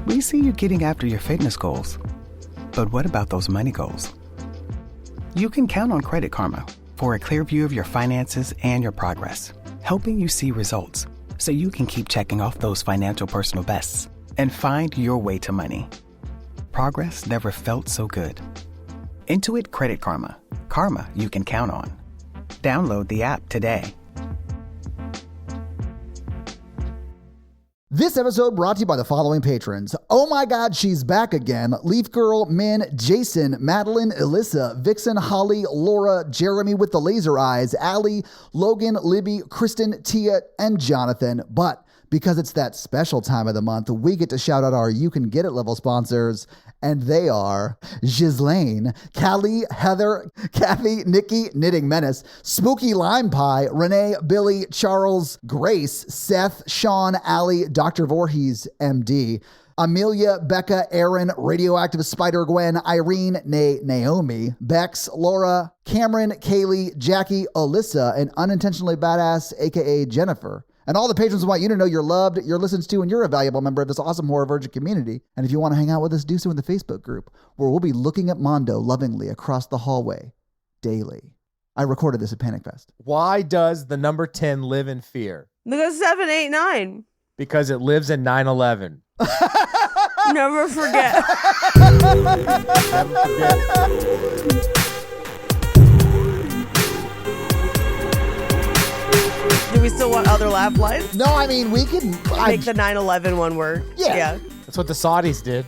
We see you getting after your fitness goals. But what about those money goals? You can count on Credit Karma for a clear view of your finances and your progress, helping you see results so you can keep checking off those financial personal bests and find your way to money. Progress never felt so good. Intuit Credit Karma. Karma you can count on. Download the app today. This episode brought to you by the following patrons. Oh my God, she's back again. Leaf Girl, Min, Jason, Madeline, Alyssa, Vixen, Holly, Laura, Jeremy with the laser eyes, Allie, Logan, Libby, Kristen, Tia, and Jonathan. But because it's that special time of the month, we get to shout out our You Can Get It level sponsors. And they are Ghislaine, Callie, Heather, Kathy, Nikki, Knitting Menace, Spooky Lime Pie, Renee, Billy, Charles, Grace, Seth, Sean, Allie, Dr. Voorhees, MD, Amelia, Becca, Aaron, Radioactive Spider Gwen, Irene, Naomi, Bex, Laura, Cameron, Kaylee, Jackie, Alyssa, and Unintentionally Badass, aka Jennifer. And all the patrons want you to know you're loved, you're listened to, and you're a valuable member of this awesome Horror Virgin community. And if you want to hang out with us, do so in the Facebook group, where we'll be looking at Mondo lovingly across the hallway daily. I recorded this at Panic Fest. Why does the number 10 live in fear? Because 7, 8, 9. Because it lives in 9/11. Never forget. Never forget. Do we still want other laugh lines? No, I mean, we can... Make the 9/11 one work. Yeah. That's what the Saudis did.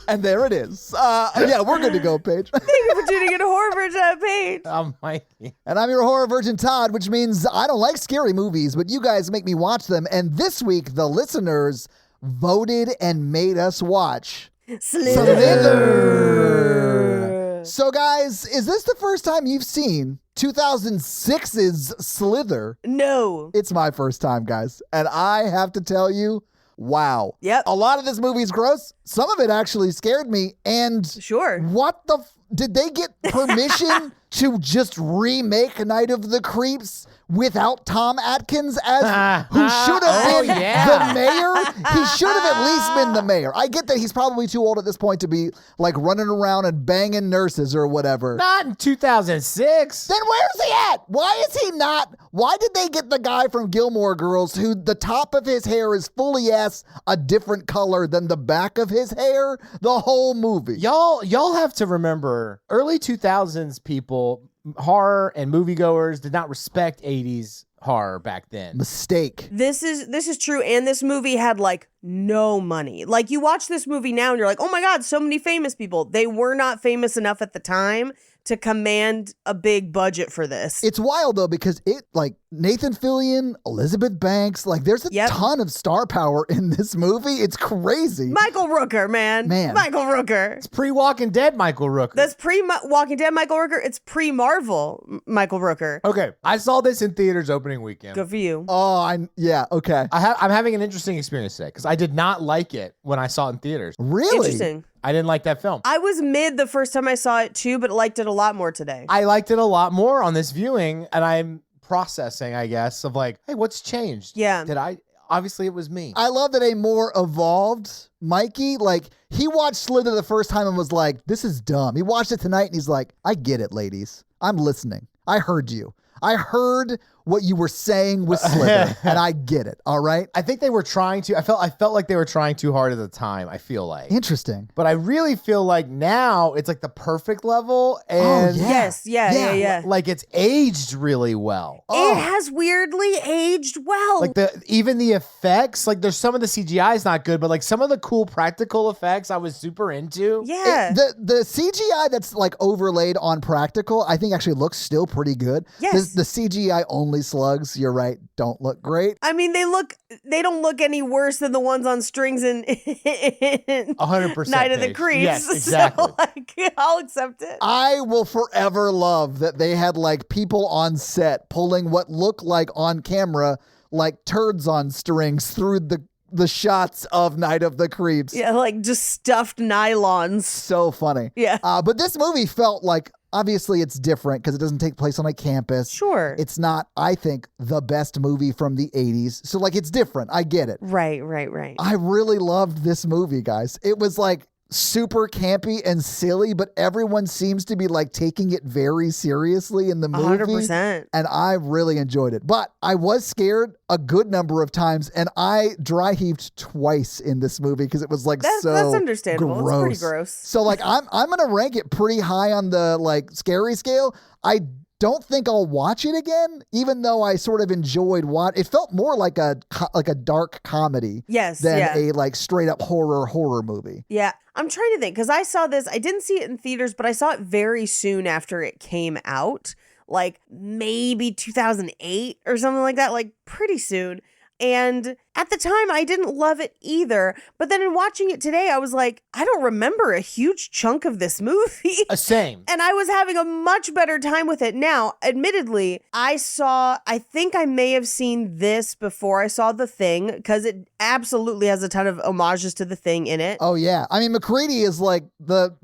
And there it is. Yeah, we're good to go, Paige. Thank you for tuning in to Horror Virgin Page. I'm Mikey. And I'm your Horror Virgin Todd, which means I don't like scary movies, but you guys make me watch them. And this week, the listeners voted and made us watch Slither. So guys, is this the first time you've seen 2006's Slither? No. It's my first time, guys. And I have to tell you, wow. Yep. A lot of this movie's gross. Some of it actually scared me. And Sure. what the... Did they get permission to just remake Night of the Creeps without Tom Atkins as who should have been the mayor? He should have at least been the mayor. I get that he's probably too old at this point to be like running around and banging nurses or whatever. Not in 2006. Then where's he at? Why is he not? Why did they get the guy from Gilmore Girls who the top of his hair is fully ass a different color than the back of his hair the whole movie? Y'all have to remember, early 2000s people, horror and moviegoers did not respect 80s horror back then. Mistake. This is true, and this movie had like no money. Like, you watch this movie now and you're like, oh my God, so many famous people. They were not famous enough at the time to command a big budget for this. It's wild though, because it like Nathan Fillion, Elizabeth Banks, like there's a ton of star power in this movie. It's crazy. Michael Rooker, man. Michael Rooker. It's pre-Walking Dead Michael Rooker. That's pre-Walking Dead Michael Rooker. It's pre-Marvel Michael Rooker. Okay, I saw this in theaters opening weekend. Good for you. Oh, okay. I'm having an interesting experience today because I did not like it when I saw it in theaters. Really? Interesting. I didn't like that film. I was mid the first time I saw it too, but liked it a lot more today. I liked it a lot more on this viewing, and I'm processing, I guess, of like, hey, what's changed? Yeah. Obviously it was me. I love that a more evolved Mikey, like he watched Slither the first time and was like, this is dumb. He watched it tonight and he's like, I get it, ladies. I'm listening. I heard you. I heard what you were saying with Slither, and I get it. All right. I think they were trying to. I felt like they were trying too hard at the time. I feel like interesting, but I really feel like now it's like the perfect level. And yes, yeah. Like it's aged really well. It has weirdly aged well. Like even the effects. Like there's some of the CGI is not good, but like some of the cool practical effects I was super into. Yeah. The CGI that's like overlaid on practical, I think actually looks still pretty good. Yes. The CGI only slugs, you're right, don't look great. I mean, they don't look any worse than the ones on strings in 100% Night of the Creeps. Yes, exactly. So, like, I'll accept it. I will forever love that they had like people on set pulling what looked like on camera like turds on strings through the shots of Night of the Creeps. Yeah, like just stuffed nylons. So funny. Yeah. But this movie felt like Obviously, it's different because it doesn't take place on a campus. Sure. It's not, I think, the best movie from the 80s. So, like, it's different. I get it. Right. I really loved this movie, guys. It was like super campy and silly, but everyone seems to be like taking it very seriously in the movie. 100%. And I really enjoyed it. But I was scared a good number of times, and I dry heaved twice in this movie because it was like That's understandable. gross. It's pretty gross. So like I'm gonna rank it pretty high on the like scary scale. I don't think I'll watch it again, even though I sort of enjoyed what it felt more like a dark comedy Yes. than Yeah. a like straight up horror movie. Yeah. I'm trying to think because I saw this. I didn't see it in theaters, but I saw it very soon after it came out, like maybe 2008 or something like that, like pretty soon. And at the time, I didn't love it either. But then in watching it today, I was like, I don't remember a huge chunk of this movie. Same. And I was having a much better time with it. Now, admittedly, I think I may have seen this before I saw The Thing, because it absolutely has a ton of homages to The Thing in it. Oh yeah, I mean McCready is like the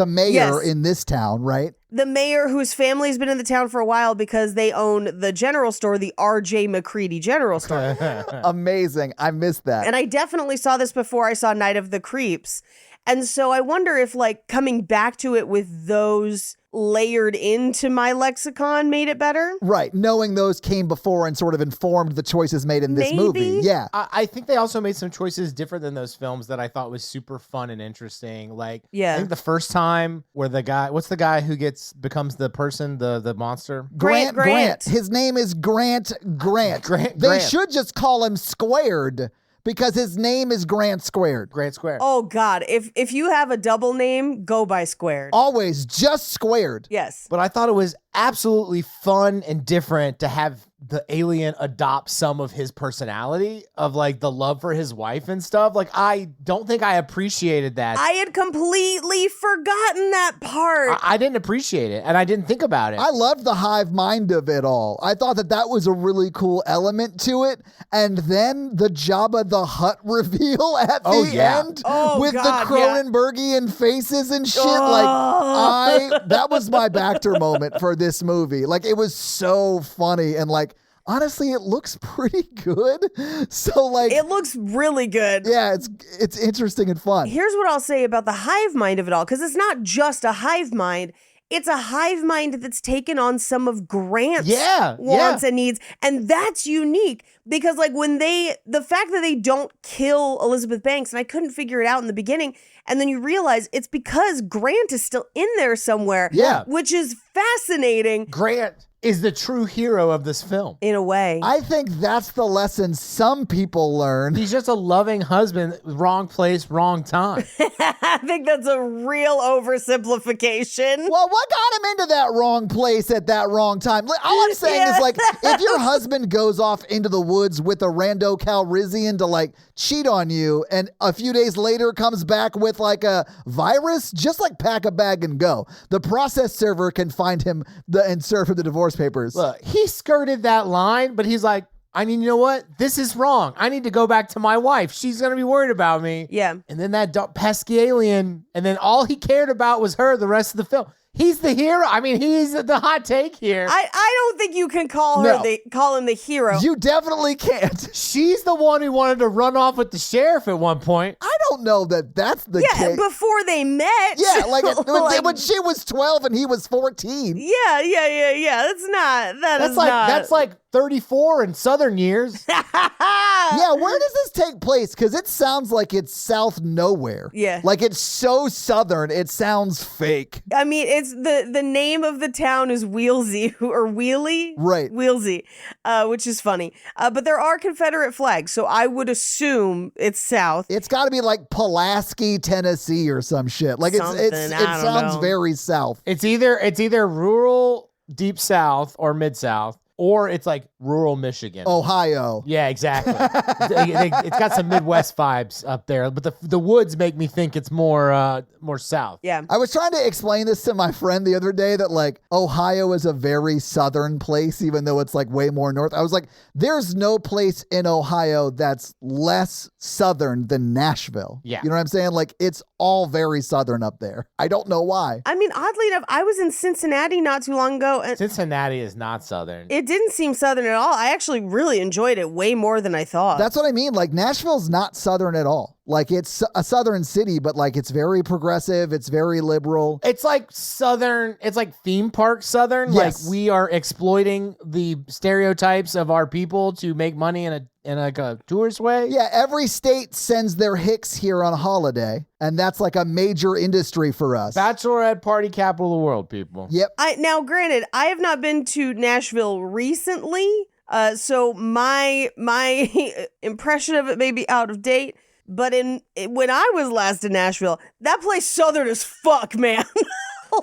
mayor Yes. in this town, right? The mayor whose family's been in the town for a while because they own the general store, the R.J. McCready General Store. Amazing. I missed that. And I definitely saw this before I saw Night of the Creeps. And so I wonder if like coming back to it with those layered into my lexicon made it better. Right. Knowing those came before and sort of informed the choices made in this Maybe. movie. Yeah. I think they also made some choices different than those films that I thought was super fun and interesting. Like, Yeah. I think the first time where what's the guy who becomes the person, the monster? Grant. His name is Grant. Grant. They should just call him Squared because his name is Grant Squared. Grant Square. Oh God, if you have a double name, go by Squared. Always just Squared. Yes. But I thought it was absolutely fun and different to have the alien adopt some of his personality of like the love for his wife and stuff. Like, I don't think I appreciated that. I had completely forgotten that part. I didn't appreciate it and I didn't think about it. I loved the hive mind of it all. I thought that was a really cool element to it. And then the Jabba the Hutt reveal at Oh, the yeah. end Oh, with God, the Cronenbergian faces and shit. That was my Backter moment for this movie. Like, it was so funny and like, honestly, it looks pretty good. So like, It looks really good. yeah, it's interesting and fun. Here's what I'll say about the hive mind of it all, because it's not just a hive mind. It's a hive mind that's taken on some of Grant's wants and needs. And that's unique because like the fact that they don't kill Elizabeth Banks, and I couldn't figure it out in the beginning. And then you realize it's because Grant is still in there somewhere. Yeah. Which is fascinating. Grant is the true hero of this film. In a way. I think that's the lesson some people learn. He's just a loving husband, wrong place, wrong time. I think that's a real oversimplification. Well, what got him into that wrong place at that wrong time? All I'm saying is, like, if your husband goes off into the woods with a rando Calrissian to, like, cheat on you, and a few days later comes back with, like, a virus, just, like, pack a bag and go. The process server can find him and serve him the divorce papers. Look, he skirted that line, but he's like, I mean, you know what? This is wrong. I need to go back to my wife. She's going to be worried about me. Yeah. And then that pesky alien, and then all he cared about was her the rest of the film. He's the hero. I mean, he's the hot take here. I don't think you can call him the hero. You definitely can't. She's the one who wanted to run off with the sheriff at one point. I don't know that that's the case. Before they met. Yeah, like, when she was 12 and he was 14. Yeah. That's like 34 in Southern years. Yeah, where does this take place? Because it sounds like it's South nowhere. Yeah. Like it's so Southern, it sounds fake. I mean, it's the name of the town is Wheelsy or Wheelie. Right. Wheelsy, which is funny. But there are Confederate flags, so I would assume it's South. It's got to be like Pulaski, Tennessee or some shit. Like it sounds very South. It's either rural deep South or mid South, or it's like rural Michigan. Ohio. Yeah, exactly. It's got some Midwest vibes up there, but the woods make me think it's more south. Yeah. I was trying to explain this to my friend the other day that like Ohio is a very southern place, even though it's like way more north. I was like, there's no place in Ohio that's less southern than Nashville. Yeah. You know what I'm saying? Like it's all very Southern up there. I don't know why. I mean, oddly enough, I was in Cincinnati not too long ago, and Cincinnati is not Southern. it didn't seem Southern at all. I actually really enjoyed it way more than I thought. That's what I mean. Like, Nashville's not Southern at all. Like, it's a Southern city, but like, it's very progressive. It's very liberal. It's like Southern, it's like theme park Southern. Yes. Like, we are exploiting the stereotypes of our people to make money in like a tourist way. Yeah, every state sends their hicks here on holiday, and that's like a major industry for us. Bachelorette party capital of the world, people. Yep. Now, granted, I have not been to Nashville recently, so my impression of it may be out of date. But when I was last in Nashville, that place Southern as fuck, man.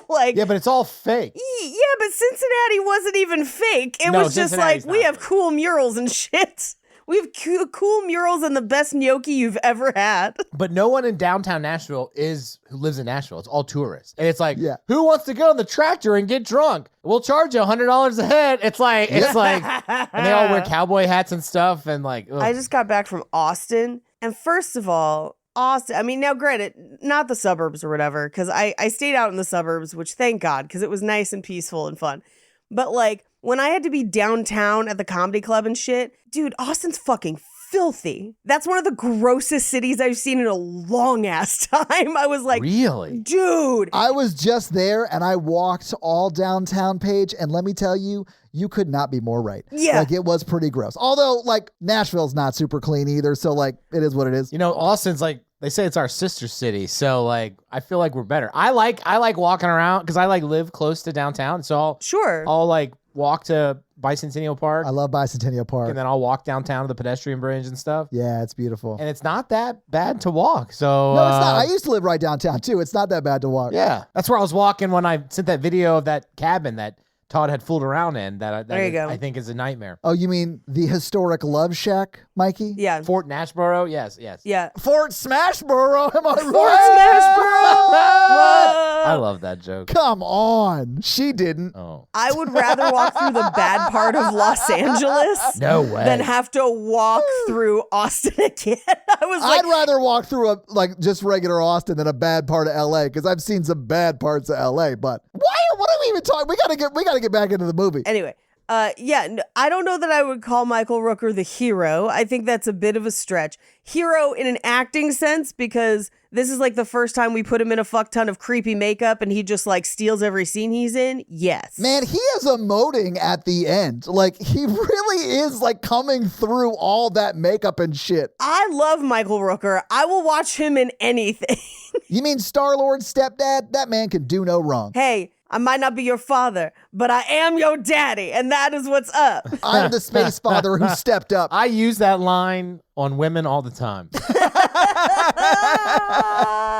Like, Yeah, but it's all fake. yeah, but Cincinnati wasn't even fake. It No, was just Cincinnati's like, we not have fake. cool murals and shit. We have cool murals and the best gnocchi you've ever had. But no one in downtown Nashville who lives in Nashville. It's all tourists. And it's like, Yeah. who wants to go on the tractor and get drunk? We'll charge you $100 a head. It's like, and they all wear cowboy hats and stuff. And like, ugh. I just got back from Austin. And first of all, Austin, I mean, now granted, not the suburbs or whatever, because I stayed out in the suburbs, which thank God, because it was nice and peaceful and fun. But like, when I had to be downtown at the comedy club and shit, dude, Austin's fucking filthy. That's one of the grossest cities I've seen in a long ass time. I was like, really? dude. I was just there and I walked all downtown Page, and let me tell you, you could not be more right. Yeah. Like, it was pretty gross. Although, like, Nashville's not super clean either, so like, it is what it is. You know, Austin's like, they say it's our sister city. So like, I feel like we're better. I like walking around because I like live close to downtown. So Sure. I'll like walk to Bicentennial Park. I love Bicentennial Park. And then I'll walk downtown to the pedestrian bridge and stuff. Yeah, it's beautiful. And it's not that bad to walk. So No, it's not. I used to live right downtown too. It's not that bad to walk. yeah, that's where I was walking when I sent that video of that cabin that Todd had fooled around in. There you go. I think is a nightmare. Oh, you mean the historic Love Shack, Mikey? Yeah. Fort Nashboro. Yes. Yeah. Fort Smashboro, am I right? Fort Smashboro. I love that joke. Come on. She didn't. Oh I would rather walk through the bad part of Los Angeles no way. than have to walk through Austin again. I was like, I'd rather walk through just regular Austin than a bad part of LA, because I've seen some bad parts of LA, but what are we even talking? We gotta get back into the movie. anyway, I don't know that I would call Michael Rooker the hero. I think that's a bit of a stretch. Hero in an acting sense, because this is like the first time we put him in a fuck ton of creepy makeup and he just like steals every scene he's in. Yes. Man, he is emoting at the end. Like, he really is like coming through all that makeup and shit. I love Michael Rooker. I will watch him in anything. You mean Star-Lord's stepdad? That man can do no wrong. Hey, I might not be your father, but I am your daddy, and that is what's up. I'm the space father who stepped up. I use that line on women all the time.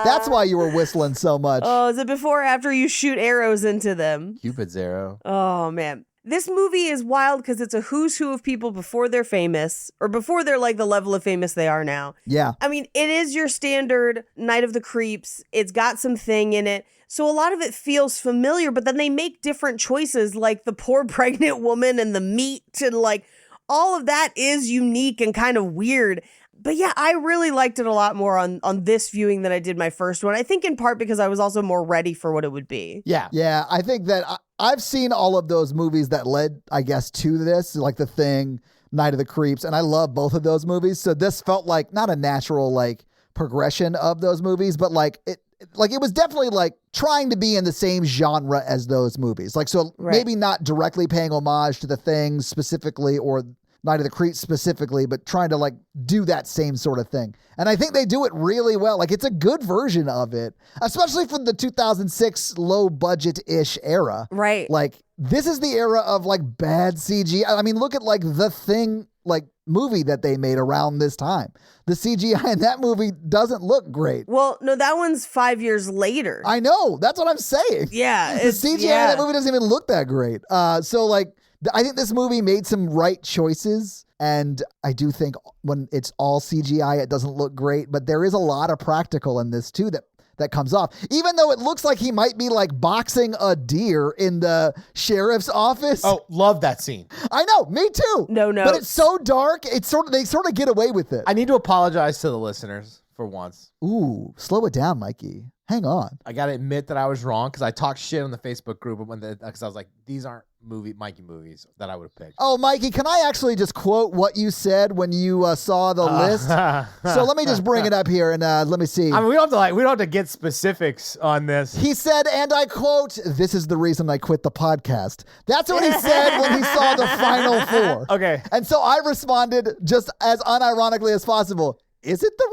That's why you were whistling so much. Oh, is it before or after you shoot arrows into them? Cupid's arrow. Oh, man. This movie is wild because it's a who's who of people before they're famous, or before they're like the level of famous they are now. Yeah. I mean, it is your standard Night of the Creeps. It's got some thing in it. So a lot of it feels familiar, but then they make different choices, like the poor pregnant woman and the meat, and like all of that is unique and kind of weird. But yeah, I really liked it a lot more on this viewing than I did my first one. I think in part because I was also more ready for what it would be. Yeah. Yeah, I think that I've seen all of those movies that led, I guess, to this, like The Thing, Night of the Creeps, and I love both of those movies. So this felt like not a natural like progression of those movies, but like it was definitely like trying to be in the same genre as those movies. Like, so Right. maybe not directly paying homage to The Thing specifically or Night of the Creeps specifically, but trying to like do that same sort of thing. And I think they do it really well. Like, it's a good version of it, especially from the 2006 low budget-ish era. Right. Like, this is the era of like bad CG. I mean, look at like The Thing, like movie that they made around this time. The CGI in that movie doesn't look great. Well, no, that one's 5 years later. I know. That's what I'm saying. Yeah. The CGI in that movie doesn't even look that great. So like, I think this movie made some right choices. And I do think when it's all CGI, it doesn't look great. But there is a lot of practical in this too that comes off. Even though it looks like he might be like boxing a deer in the sheriff's office. Oh, love that scene. I know, me too. No But notes. it's so dark. They sort of get away with it. I need to apologize to the listeners for once. Ooh, slow it down, Mikey. Hang on. I got to admit that I was wrong because I talked shit on the Facebook group because I was like, these aren't Mikey movies that I would have picked. Oh, Mikey, can I actually just quote what you said when you saw the list? So let me just bring it up here and let me see. I mean, we don't have to get specifics on this. He said, and I quote, "This is the reason I quit the podcast." That's what he said when he saw the final four. Okay. And so I responded just as unironically as possible. Is it the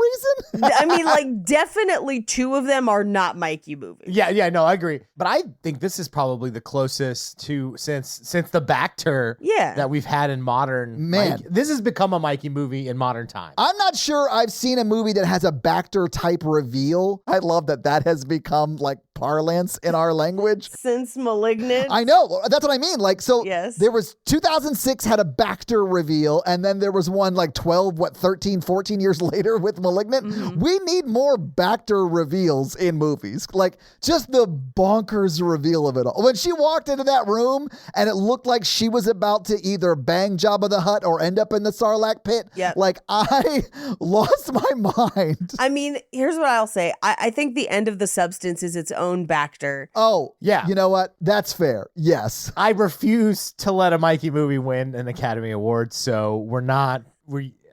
reason? I mean, like, definitely two of them are not Mikey movies. Yeah, no, I agree. But I think this is probably the closest to since the Backter that we've had in modern. Man. This has become a Mikey movie in modern time. I'm not sure I've seen a movie that has a Backter type reveal. I love that has become like parlance in our language. Since Malignant. I know. That's what I mean. Like, so yes. There was 2006 had a Backter reveal, and then there was one like 13, 14 years later with Malignant. Mm-hmm. We need more Backter reveals in movies. Like, just the bonkers reveal of it all. When she walked into that room and it looked like she was about to either bang Jabba the Hutt or end up in the Sarlacc pit, like, I lost my mind. I mean, here's what I'll say. I think the end of The Substance is its own Backter. Oh, yeah. You know what? That's fair. Yes. I refuse to let a Mikey movie win an Academy Award, so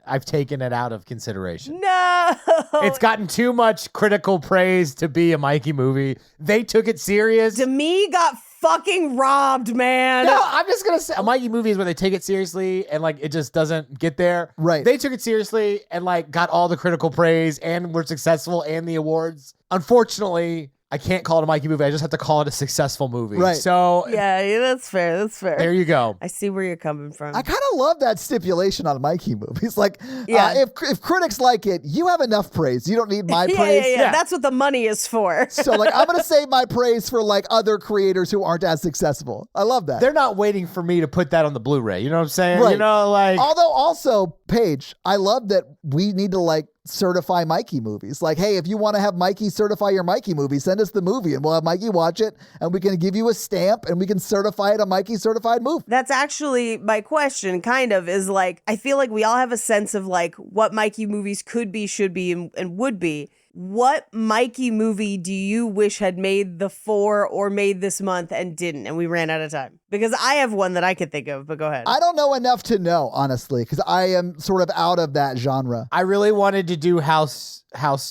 I've taken it out of consideration. No! It's gotten too much critical praise to be a Mikey movie. They took it serious. Demi got fucking robbed, man. No, I'm just going to say a Mikey movie is where they take it seriously and like it just doesn't get there. Right. They took it seriously and like got all the critical praise and were successful and the awards. Unfortunately, I can't call it a Mikey movie. I just have to call it a successful movie. Right. So Yeah, that's fair. That's fair. there you go. I see where you're coming from. I kind of love that stipulation on Mikey movies. Like, Yeah. if critics like it, you have enough praise. You don't need my praise. Yeah. That's what the money is for. So, like, I'm going to save my praise for, like, other creators who aren't as successful. I love that. They're not waiting for me to put that on the Blu-ray. You know what I'm saying? Right. You know, like. Although, also, Paige, I love that we need to, like, certify Mikey movies. Like, hey, if you want to have Mikey certify your Mikey movie, send us the movie and we'll have Mikey watch it and we can give you a stamp and we can certify it a Mikey certified movie. That's actually my question, kind of, is like, I feel like we all have a sense of like what Mikey movies could be, should be, and would be. What Mikey movie do you wish had made the 4 or made this month and didn't, and we ran out of time? Because I have one that I could think of, but go ahead. I don't know enough to know, honestly, because I am sort of out of that genre. I really wanted to do House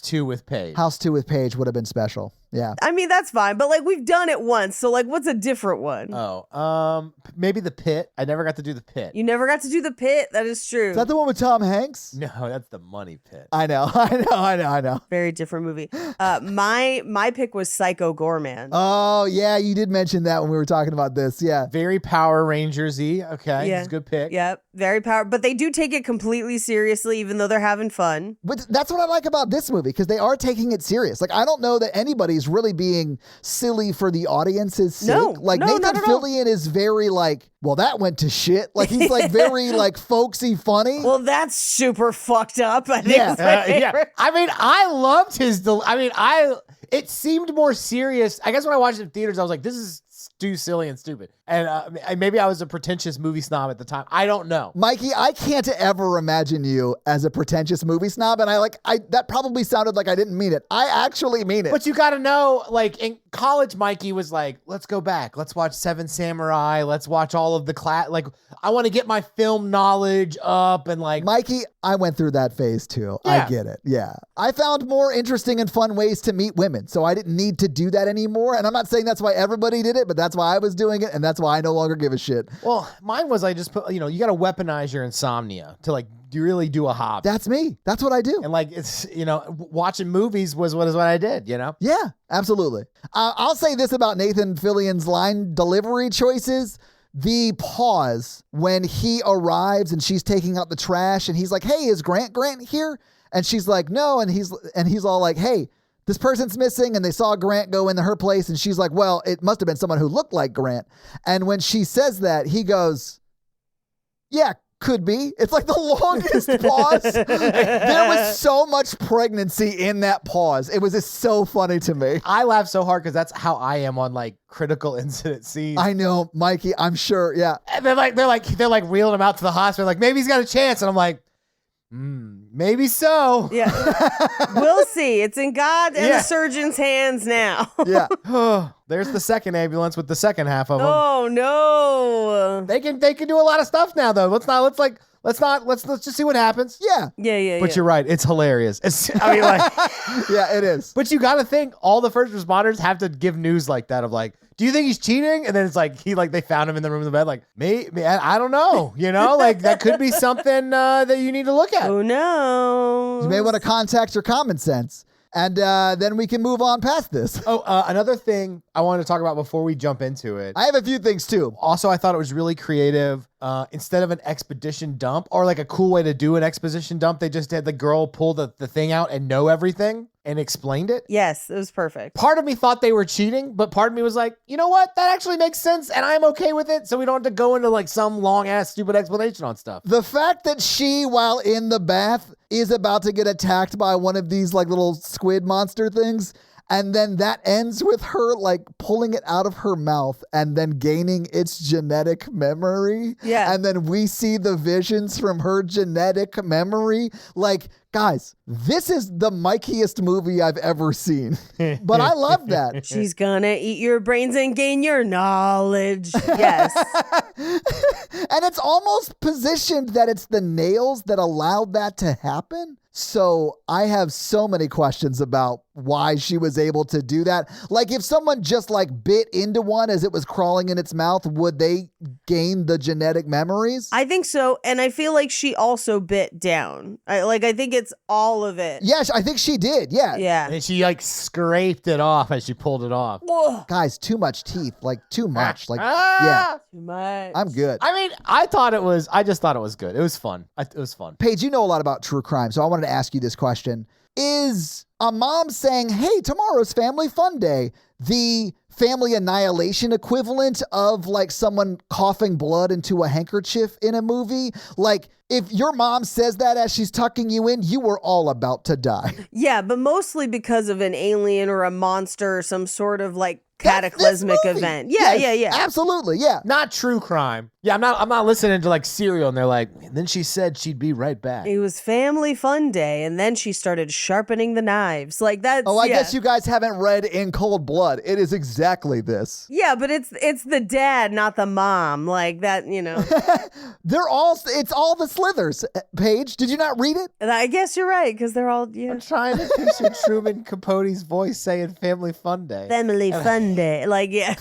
2 with Paige. House 2 with Paige would have been special. Yeah. I mean, that's fine, but like we've done it once, so like what's a different one? Maybe The Pit. I never got to do The Pit. You never got to do The Pit. That is true. Is that the one with Tom Hanks? No, that's The Money Pit. I know. Very different movie. My pick was Psycho Gorman. Oh, yeah, you did mention that when we were talking about this. Yeah. Very Power Rangers-y. Okay, Yeah. it's a good pick. Yep, very powerful. But they do take it completely seriously, even though they're having fun. But that's what I like about this movie, because they are taking it serious. Like, I don't know that anybody's really being silly for the audience's sake. No, Like, no, Nathan not at all. Fillion is very like, well, that went to shit. Like, he's like very like folksy funny. Well, that's super fucked up. I think. Yeah. is my favorite. I mean, I loved his. It seemed more serious. I guess when I watched it in theaters, I was like, this is too silly and stupid. And maybe I was a pretentious movie snob at the time. I don't know. Mikey, I can't ever imagine you as a pretentious movie snob, and that probably sounded like I didn't mean it. I actually mean it. But you got to know, like in college, Mikey was like, let's go back. Let's watch Seven Samurai. Let's watch all of the class. Like, I want to get my film knowledge up and like. Mikey, I went through that phase too. Yeah. I get it. Yeah. I found more interesting and fun ways to meet women, so I didn't need to do that anymore. And I'm not saying that's why everybody did it, but that's why I was doing it, and that's why I no longer give a shit. Well, mine was I just put, you got to weaponize your insomnia to like really do a hobby. That's me. That's what I do. And like, it's, watching movies was what I did, Yeah, absolutely. I'll say this about Nathan Fillion's line delivery choices. The pause when he arrives and she's taking out the trash and he's like, hey, is Grant here? And she's like, no. And he's all like, hey, this person's missing, and they saw Grant go into her place, and she's like, well, it must have been someone who looked like Grant. And when she says that, he goes, yeah, could be. It's like the longest pause. There was so much pregnancy in that pause. It was just so funny to me. I laugh so hard because that's how I am on like critical incident scenes. I know, Mikey, I'm sure, yeah. And they're like reeling him out to the hospital, like maybe he's got a chance, and I'm like, Maybe so. Yeah. We'll see. It's in God and Yeah. the surgeon's hands now. Yeah. There's the second ambulance with the second half of them. Oh no. They can do a lot of stuff now though. Let's just see what happens. Yeah. Yeah. But you're right. It's hilarious. I mean, like, Yeah, it is. but you got to think all the first responders have to give news like that of like, do you think he's cheating? And then it's like, they found him in the room of the bed. Like, I don't know. Like that could be something that you need to look at. Who knows? You may want to contact your common sense. And then we can move on past this. Another thing I wanted to talk about before we jump into it. I have a few things too. Also, I thought it was really creative. Instead of an expedition dump or like a cool way to do an exposition dump, they just had the girl pull the thing out and know everything and explained it. Yes, it was perfect. Part of me thought they were cheating, but part of me was like, you know what? That actually makes sense and I'm okay with it. So we don't have to go into like some long ass stupid explanation on stuff. The fact that she, while in the bath, is about to get attacked by one of these like little squid monster things, and then that ends with her like pulling it out of her mouth and then gaining its genetic memory. Yeah. And then we see the visions from her genetic memory. Like, guys, this is the Mikiest movie I've ever seen. But I love that. She's gonna eat your brains and gain your knowledge. Yes. And it's almost positioned that it's the nails that allowed that to happen. So I have so many questions about why she was able to do that. Like if someone just like bit into one as it was crawling in its mouth, would they gain the genetic memories? I think so. And I feel like she also bit down. I think it's all of it. Yeah, I think she did. Yeah. Yeah. And she like scraped it off as she pulled it off. Whoa. Guys, too much teeth. Like too much. Like, Ah! yeah, Too much. I'm good. I mean, I just thought it was good. It was fun. It was fun. Paige, you know a lot about true crime, so I wanted to ask you this question. Is a mom saying, hey, tomorrow's family fun day, the family annihilation equivalent of like someone coughing blood into a handkerchief in a movie? Like, if your mom says that as she's tucking you in, you were all about to die. Yeah, but mostly because of an alien or a monster or some sort of like That's this cataclysmic movie. event. Yeah, Yes, yeah. Absolutely, yeah. Not true crime. Yeah, I'm not listening to like Serial and they're like, and then she said she'd be right back. It was family fun day, and then she started sharpening the knives. Like that's. Oh, I yeah. guess you guys haven't read In Cold Blood. It is exactly this. Yeah, but it's the dad, not the mom. Like that, you know. It's all the Slithers. Paige, did you not read it? And I guess you're right because they're all I'm trying to picture Truman Capote's voice saying Family Fun Day. family fun day. Like yeah.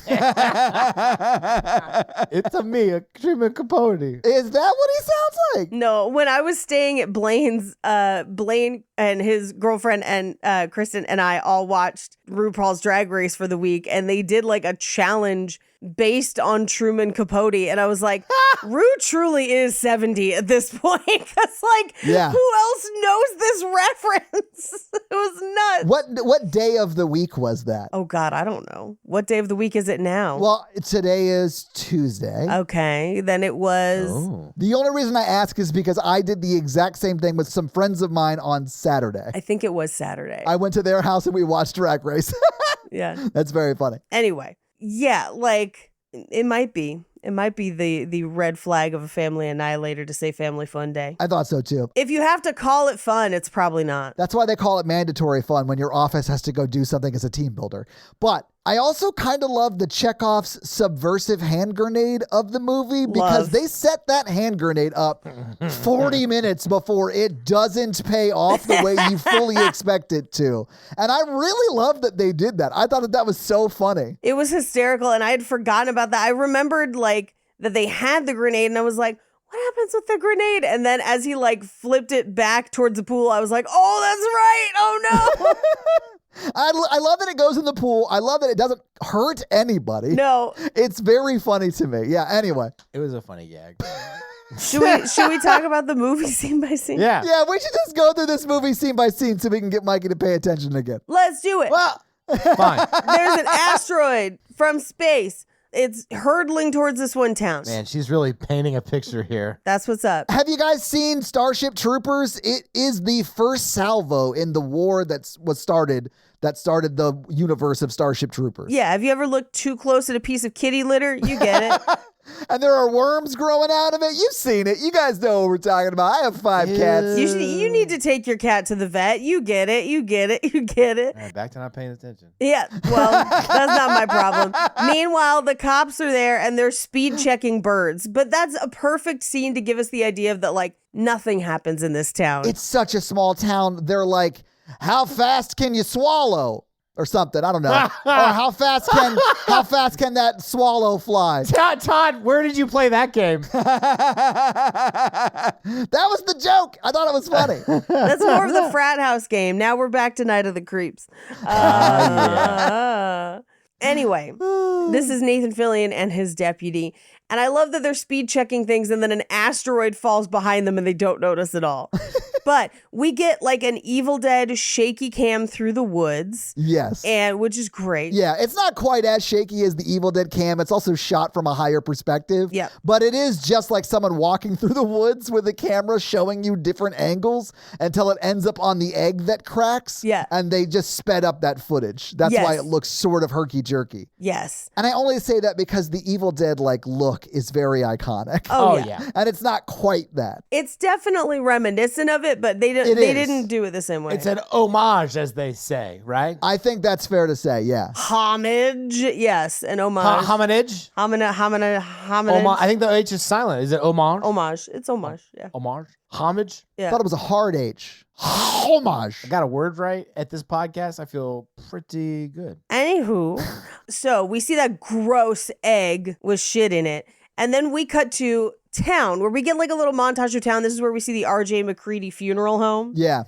It's a me, a Truman Capote. Is that what he sounds like? No, when I was staying at Blaine's, Blaine and his girlfriend and Kristen and I all watched RuPaul's Drag Race for the week, and they did like a challenge based on Truman Capote, and I was like, Rue truly is 70 at this point. Because like, Yeah. who else knows this reference? It was nuts. What day of the week was that? Oh God, I don't know. What day of the week is it now? Well, today is Tuesday. Okay, then it was. Oh. The only reason I ask is because I did the exact same thing with some friends of mine on Saturday. I think it was Saturday. I went to their house and we watched Drag Race. Yeah. That's very funny. Anyway, yeah, like it might be. It might be the red flag of a family annihilator to say family fun day. I thought so too. If you have to call it fun, it's probably not. That's why they call it mandatory fun when your office has to go do something as a team builder. But I also kind of love the Chekhov's subversive hand grenade of the movie because they set that hand grenade up 40 minutes before it doesn't pay off the way you fully expect it to. And I really love that they did that. I thought that was so funny. It was hysterical, and I had forgotten about that. I remembered like that they had the grenade, and I was like, what happens with the grenade? And then as he like flipped it back towards the pool, I was like, oh, that's right. Oh no. I love that it goes in the pool. I love that it doesn't hurt anybody. No. It's very funny to me. Yeah, anyway. It was a funny gag. Should we talk about the movie scene by scene? Yeah. Yeah, we should just go through this movie scene by scene so we can get Mikey to pay attention again. Let's do it. Well, fine. There's an asteroid from space. It's hurtling towards this one town. Man, she's really painting a picture here. That's what's up. Have you guys seen Starship Troopers? It is the first salvo in the war that started the universe of Starship Troopers. Yeah, have you ever looked too close at a piece of kitty litter? You get it. And there are worms growing out of it. You've seen it. You guys know what we're talking about. I have 5 cats. You need to take your cat to the vet. You get it. You get it. You get it. All right, back to not paying attention. Yeah, well, that's not my problem. Meanwhile, the cops are there and they're speed checking birds. But that's a perfect scene to give us the idea of that, like, nothing happens in this town. It's such a small town. They're like, how fast can you swallow? Or something, I don't know. Or how fast can that swallow fly? Todd, where did you play that game? That was the joke. I thought it was funny. That's more of the frat house game. Now we're back to Night of the Creeps. Anyway, this is Nathan Fillion and his deputy. And I love that they're speed checking things and then an asteroid falls behind them and they don't notice at all. But we get like an Evil Dead shaky cam through the woods. Yes. And which is great. Yeah, it's not quite as shaky as the Evil Dead cam. It's also shot from a higher perspective. Yeah. But it is just like someone walking through the woods with a camera showing you different angles until it ends up on the egg that cracks. Yeah. And they just sped up that footage. That's why it looks sort of herky-jerky. Yes. And I only say that because the Evil Dead like look is very iconic. Oh yeah. And it's not quite that. It's definitely reminiscent of it, but they didn't do it the same way. It's an homage, as they say, right? I think that's fair to say, yeah. Homage, yes, an homage. Hominage? Homage. I think the H is silent. Is it homage? Homage. It's homage, yeah. Homage? Homage? Yeah. I thought it was a hard H. Homage. I got a word right at this podcast. I feel pretty good. Anywho, so we see that gross egg with shit in it. And then we cut to town where we get like a little montage of town. This is where we see the R.J. McCready funeral home. Yeah.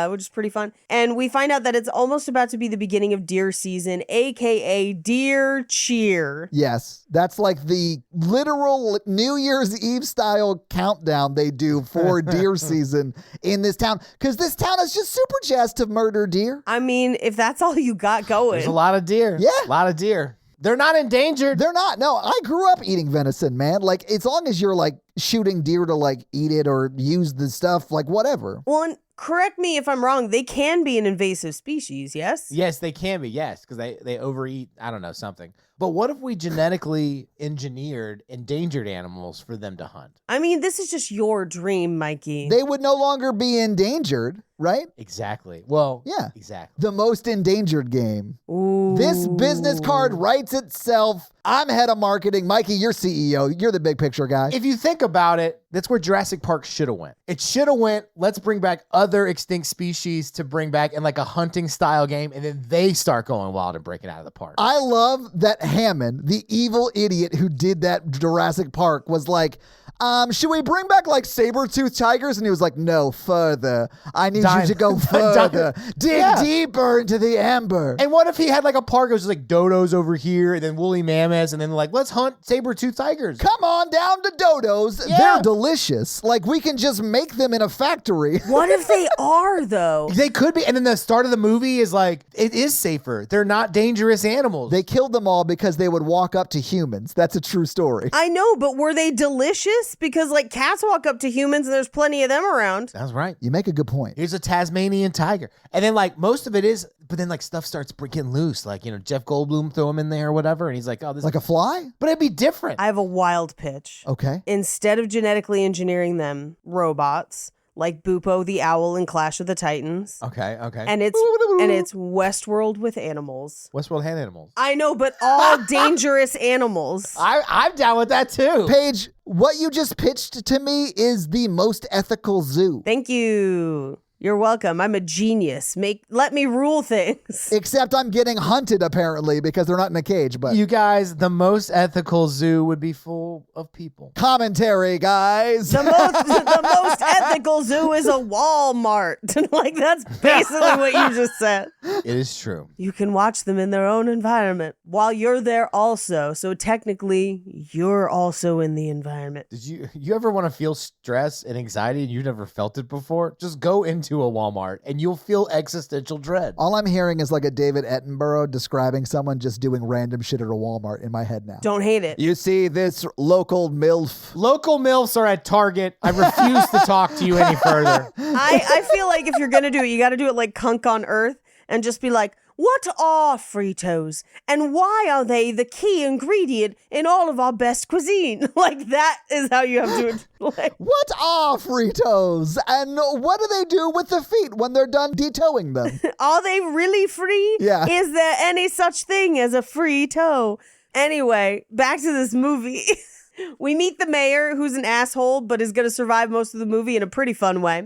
Which is pretty fun. And we find out that it's almost about to be the beginning of deer season, a.k.a. deer cheer. Yes. That's like the literal New Year's Eve style countdown they do for deer season in this town. Because this town is just super jazzed to murder deer. I mean, if that's all you got going. There's a lot of deer. Yeah. A lot of deer. They're not endangered. They're not. No, I grew up eating venison, man. Like, as long as you're like shooting deer to like eat it or use the stuff, like whatever. Well, and correct me if I'm wrong. They can be an invasive species, yes? Yes, they can be, yes, because they overeat, I don't know, something. But what if we genetically engineered endangered animals for them to hunt? I mean, this is just your dream, Mikey. They would no longer be endangered, right? Exactly. Well, Yeah. exactly. The most endangered game. Ooh. This business card writes itself. I'm head of marketing. Mikey, you're CEO. You're the big picture guy. If you think about it, that's where Jurassic Park should have went. It should have went, let's bring back other extinct species to bring back in like a hunting style game, and then they start going wild and breaking out of the park. I love that Hammond, the evil idiot who did that Jurassic Park, was like, should we bring back like saber-toothed tigers? And he was like, no, further. I need you to go further. Dig deeper into the amber. And what if he had like a park that was just like dodos over here and then woolly mammoths and then like, let's hunt saber-toothed tigers. Come on down to dodos. Yeah. They're delicious. Like, we can just make them in a factory. What if they are, though? They could be. And then the start of the movie is like, it is safer. They're not dangerous animals. They killed them all because they would walk up to humans. That's a true story. I know, but were they delicious? Because like cats walk up to humans and there's plenty of them around. That's right. You make a good point. Here's a Tasmanian tiger. And then like most of it is, but then like stuff starts getting loose. Like, you know, Jeff Goldblum throw him in there or whatever. And he's like, oh, this Like a fly? but it'd be different. I have a wild pitch. Okay. Instead of genetically engineering them, robots like Boopo the owl in Clash of the Titans. Okay. And it's Westworld with animals. Westworld hand animals. I know, but all dangerous animals. I'm down with that too. Paige, what you just pitched to me is the most ethical zoo. Thank you. You're welcome. I'm a genius. Let me rule things. Except I'm getting hunted, apparently, because they're not in a cage, but... You guys, the most ethical zoo would be full of people. Commentary, guys. The most ethical zoo is a Walmart. Like, that's basically what you just said. It is true. You can watch them in their own environment while you're there also. So technically, you're also in the environment. Did you ever want to feel stress and anxiety and you've never felt it before? Just go into a Walmart and you'll feel existential dread. All I'm hearing is like a David Attenborough describing someone just doing random shit at a Walmart in my head now. Don't hate it. You see this local MILF. Local MILFs are at Target. I refuse to talk to you any further. I feel like if you're going to do it, you got to do it like Kunk on Earth and just be like, what are Fritos? And why are they the key ingredient in all of our best cuisine? Like, that is how you have to... Like, What are Fritos? And what do they do with the feet when they're done detowing them? are they really free? Yeah. Is there any such thing as a free toe? Anyway, back to this movie. We meet the mayor, who's an asshole, but is going to survive most of the movie in a pretty fun way.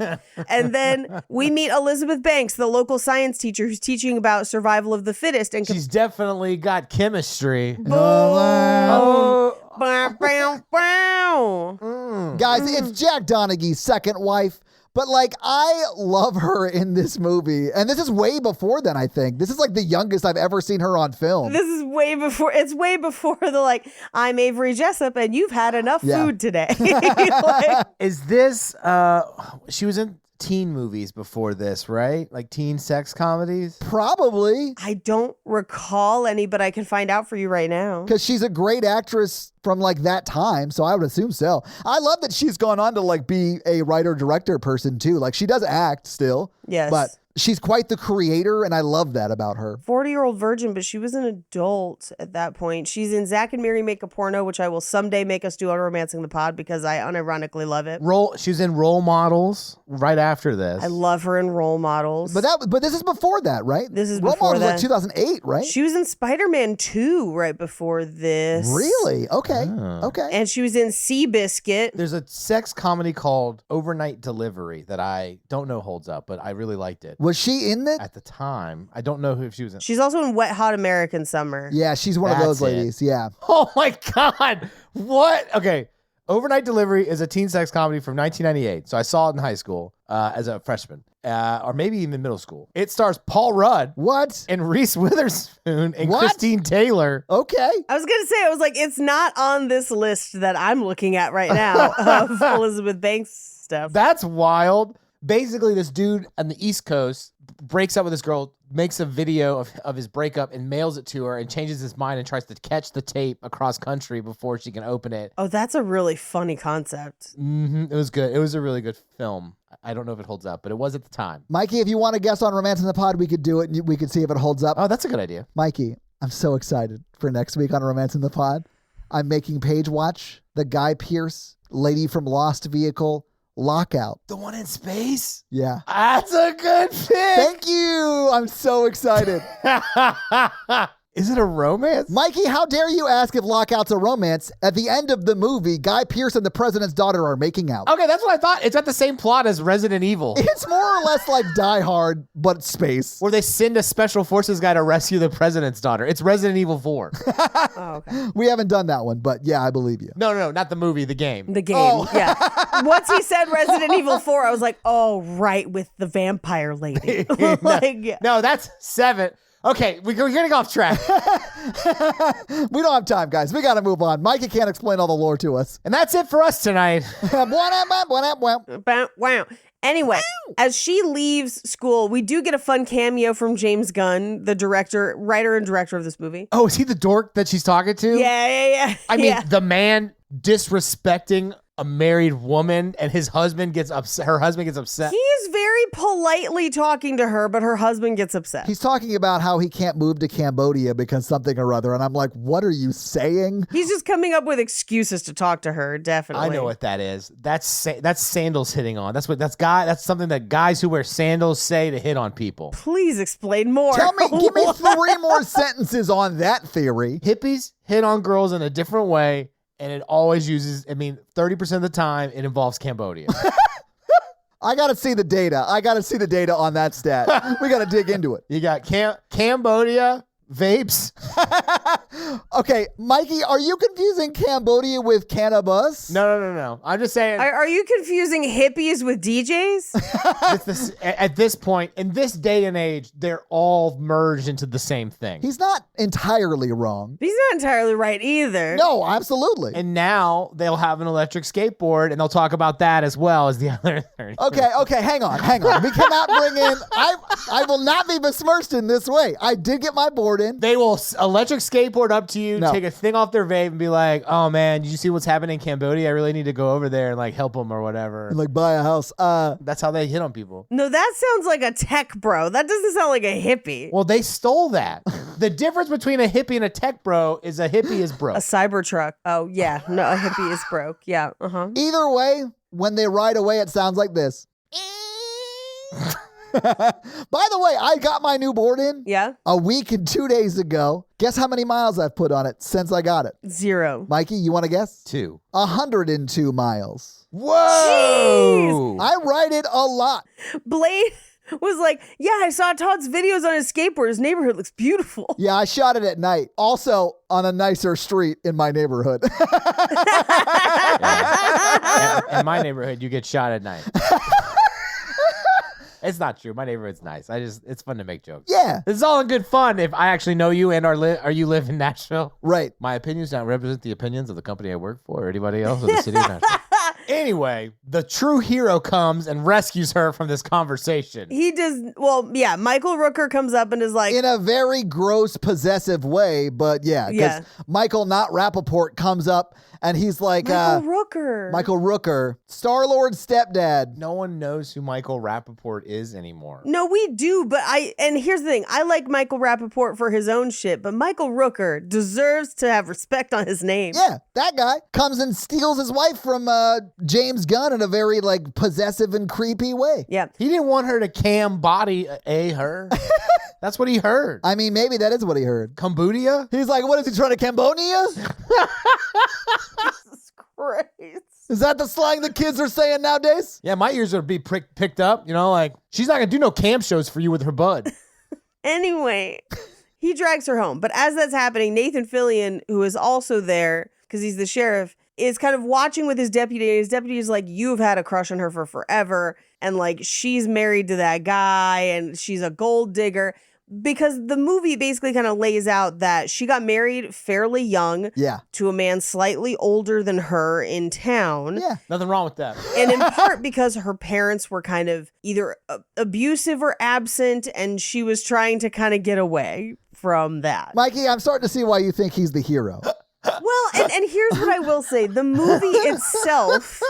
And then we meet Elizabeth Banks, the local science teacher who's teaching about survival of the fittest. And She's definitely got chemistry. Bow, bow, bow. Guys, it's Jack Donaghy's second wife. But, like, I love her in this movie. And this is way before then, I think. This is, like, the youngest I've ever seen her on film. This is way before, it's way before the, like, I'm Avery Jessup and you've had enough food today. Like, Is this, she was in teen movies before this, right? Like teen sex comedies? Probably. I don't recall any, but I can find out for you right now. Because she's a great actress from, like, that time. So I would assume so. I love that she's gone on to, like, be a writer-director person, too. Like, she does act still. Yes. But she's quite the creator, and I love that about her. 40-year-old virgin, but she was an adult at that point. She's in Zack and Miri Make a Porno, which I will someday make us do on Romancing the Pod because I unironically love it. She was in Role Models right after this. I love her in Role Models. But this is before that, right? This is Role before Models was that. like 2008, right? She was in Spider-Man 2 right before this. Really? Okay. Oh. Okay. And she was in Seabiscuit. There's a sex comedy called Overnight Delivery that I don't know holds up, but I really liked it. Was she in it? At the time, I don't know if she was in. She's also in Wet Hot American Summer. Yeah, she's one of That's those ladies. Yeah. Oh my God. What? Okay. Overnight Delivery is a teen sex comedy from 1998. So I saw it in high school as a freshman, or maybe even middle school. It stars Paul Rudd What? and Reese Witherspoon and What? Christine Taylor. Okay. I was going to say, I was like, it's not on this list that I'm looking at right now of Elizabeth Banks stuff. That's wild. Basically, this dude on the East Coast breaks up with this girl, makes a video of his breakup and mails it to her and changes his mind and tries to catch the tape across country before she can open it. Oh, that's a really funny concept. It was good. It was a really good film. I don't know if it holds up, but it was at the time. Mikey, if you want to guest on Romancing the Pod, we could do it and we could see if it holds up. Oh, that's a good idea. Mikey, I'm so excited for next week on Romancing the Pod. I'm making Paige watch the Guy Pearce, Lady from Lost Vehicle, Lockout. The one in space? Yeah. That's a good pick. Thank you. I'm so excited. Is it a romance? Mikey, how dare you ask if Lockout's a romance? At the end of the movie, Guy Pearce and the president's daughter are making out. Okay, that's what I thought. It's got the same plot as Resident Evil, It's more or less like Die Hard, but space. where they send a special forces guy to rescue the president's daughter. It's Resident Evil 4. Oh, okay. We haven't done that one, but yeah, I believe you. No, not the movie, the game. The game, Oh. yeah. Once he said Resident Evil 4, I was like, oh, right, with the vampire lady. Like, yeah. No, that's 7. Okay, we're getting off track. We don't have time, guys. We got to move on. Mikey can't explain all the lore to us. And that's it for us tonight. Wow. Anyway, as she leaves school, we do get a fun cameo from James Gunn, the writer and director of this movie. Oh, is he the dork that she's talking to? Yeah. I mean, Yeah. the man disrespecting a married woman and his husband gets upset. Her husband gets upset. He is very politely talking to her, but her husband gets upset. He's talking about how he can't move to Cambodia because something or other. And I'm like, what are you saying? He's just coming up with excuses to talk to her, definitely. I know what that is. That's sandals hitting on. That's something that guys who wear sandals say to hit on people. Please explain more. Give me 3 more sentences on that theory. Hippies hit on girls in a different way, and it always uses, 30% of the time, it involves Cambodia. I got to see the data. On that stat. We got to dig into it. You got Cambodia, vapes. Okay, Mikey, are you confusing Cambodia with cannabis? No. I'm just saying, Are you confusing hippies with DJs? at this point, in this day and age, they're all merged into the same thing. He's not entirely wrong. He's not entirely right either. No, absolutely. And now they'll have an electric skateboard, and they'll talk about that as well as the other 30. Okay, hang on. We cannot bring in, I will not be besmirched in this way. I did get my board skateboard in. They will electric skateboard up to you, No. take a thing off their vape, and be like, "Oh man, did you see what's happening in Cambodia? I really need to go over there and like help them or whatever." And like buy a house. That's how they hit on people. No, that sounds like a tech bro. That doesn't sound like a hippie. Well, they stole that. The difference between a hippie and a tech bro is a hippie is broke. A Cybertruck. Oh, yeah. No, a hippie is broke. Yeah. Uh-huh. Either way, when they ride away, it sounds like this. By the way, I got my new board in Yeah. a week and 2 days ago. Guess how many miles I've put on it since I got it? 0. Mikey, you want to guess? 2. 102 miles. Whoa! I ride it a lot. Blade was like, yeah, I saw Todd's videos on his skateboard. His neighborhood looks beautiful. Yeah, I shot it at night. Also on a nicer street in my neighborhood. In my neighborhood, you get shot at night. It's not true. My neighborhood's nice. It's fun to make jokes. Yeah, This is all in good fun if I actually know you and are you live in Nashville. right. My opinions don't represent the opinions of the company I work for or anybody else in the city of Nashville. Anyway, the true hero comes and rescues her from this conversation. He does, well, yeah, Michael Rooker comes up and is like, In a very gross, possessive way, but yeah. Yeah. Because Michael, not Rappaport, comes up and he's like, Michael Rooker. Michael Rooker, Star-Lord's stepdad. No one knows who Michael Rappaport is anymore. No, we do, but and here's the thing. I like Michael Rappaport for his own shit, but Michael Rooker deserves to have respect on his name. Yeah, that guy comes and steals his wife from James Gunn in a very like possessive and creepy way. Yeah. He didn't want her to cam body her. That's what he heard. I mean, maybe that is what he heard. Cambodia? He's like, what is he trying to Cambodia? Jesus Christ. Is that the slang the kids are saying nowadays? Yeah, my ears would be picked up. You know, like, she's not going to do no cam shows for you with her bud. Anyway, he drags her home. But as that's happening, Nathan Fillion, who is also there because he's the sheriff, is kind of watching with his deputy. And his deputy is like, you've had a crush on her for forever. And like, she's married to that guy and she's a gold digger. Because the movie basically kind of lays out that she got married fairly young Yeah. to a man slightly older than her in town. Yeah. Nothing wrong with that. And in part because her parents were kind of either abusive or absent, and she was trying to kind of get away from that. Mikey, I'm starting to see why you think he's the hero. Well, and here's what I will say. The movie itself,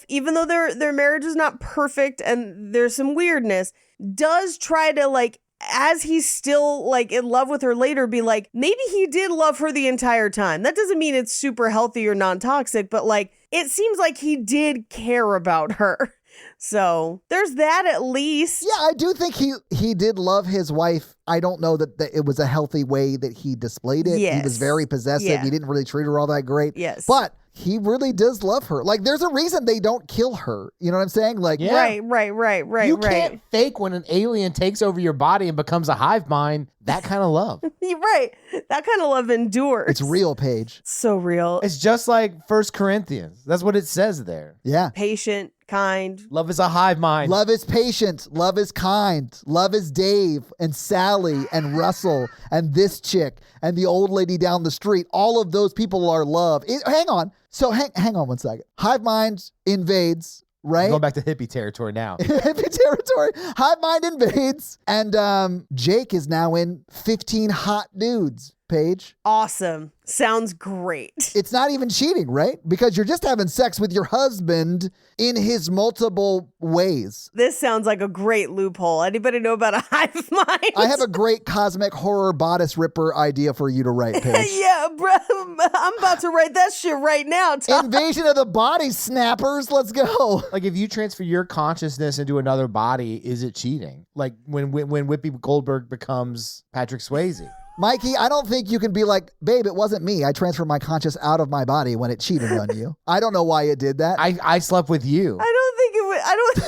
even though their marriage is not perfect and there's some weirdness, does try to, like, as he's still like in love with her later, be like, maybe he did love her the entire time. That doesn't mean it's super healthy or non-toxic, but like, it seems like he did care about her. So there's that at least. Yeah, I do think he did love his wife. I don't know that it was a healthy way that he displayed it. He Yes. was very possessive. Yeah. He didn't really treat her all that great. Yes. But he really does love her. Like, there's a reason they don't kill her. You know what I'm saying? Like, Yeah. Right. You can't fake when an alien takes over your body and becomes a hive mind. That kind of love. You're right. That kind of love endures. it's real, Paige. So real. It's just like 1 Corinthians. That's what it says there. Yeah. Patient, kind. Love is a hive mind. Love is patient. Love is kind. Love is Dave and Sally and Russell and this chick and the old lady down the street. All of those people are love. Hang on. So hang on 1 second. Hive mind invades, right? Going back to hippie territory now. Hippie territory. Hive mind invades. And Jake is now in 15 hot dudes, Paige. Awesome. Sounds great. It's not even cheating, right? Because you're just having sex with your husband in his multiple ways. This sounds like a great loophole. Anybody know about a hive mind? I have a great cosmic horror bodice ripper idea for you to write, Paige. Yeah, bro. I'm about to write that shit right now, Tom. Invasion of the Body Snappers. Let's go. Like, if you transfer your consciousness into another body, is it cheating? Like when Whoopi Goldberg becomes Patrick Swayze. Mikey, I don't think you can be like, babe, it wasn't me. I transferred my conscious out of my body when it cheated on you. I don't know why it did that. I slept with you. I don't think it would. I don't.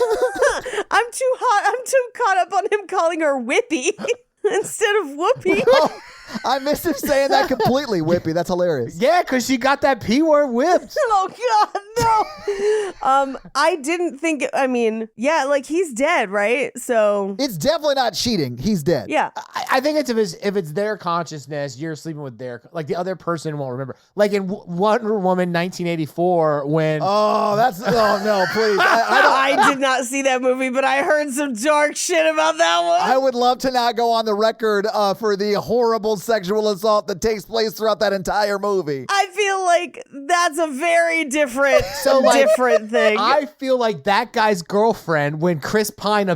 I'm too hot. I'm too caught up on him calling her Whippy instead of Whoopi. I missed him saying that completely, Whippy. That's hilarious. Yeah, because she got that P word whipped. Oh God, no. I didn't think. I mean, yeah, like he's dead, right? So It's definitely not cheating. He's dead. yeah. I think it's if it's their consciousness, you're sleeping with their, like the other person won't remember. Like in Wonder Woman 1984 when. Oh, no, please. I did not see that movie, but I heard some dark shit about that one. I would love to not go on the record for the horrible sexual assault that takes place throughout that entire movie. I feel like that's a very different, different thing. I feel like that guy's girlfriend, when Chris Pine,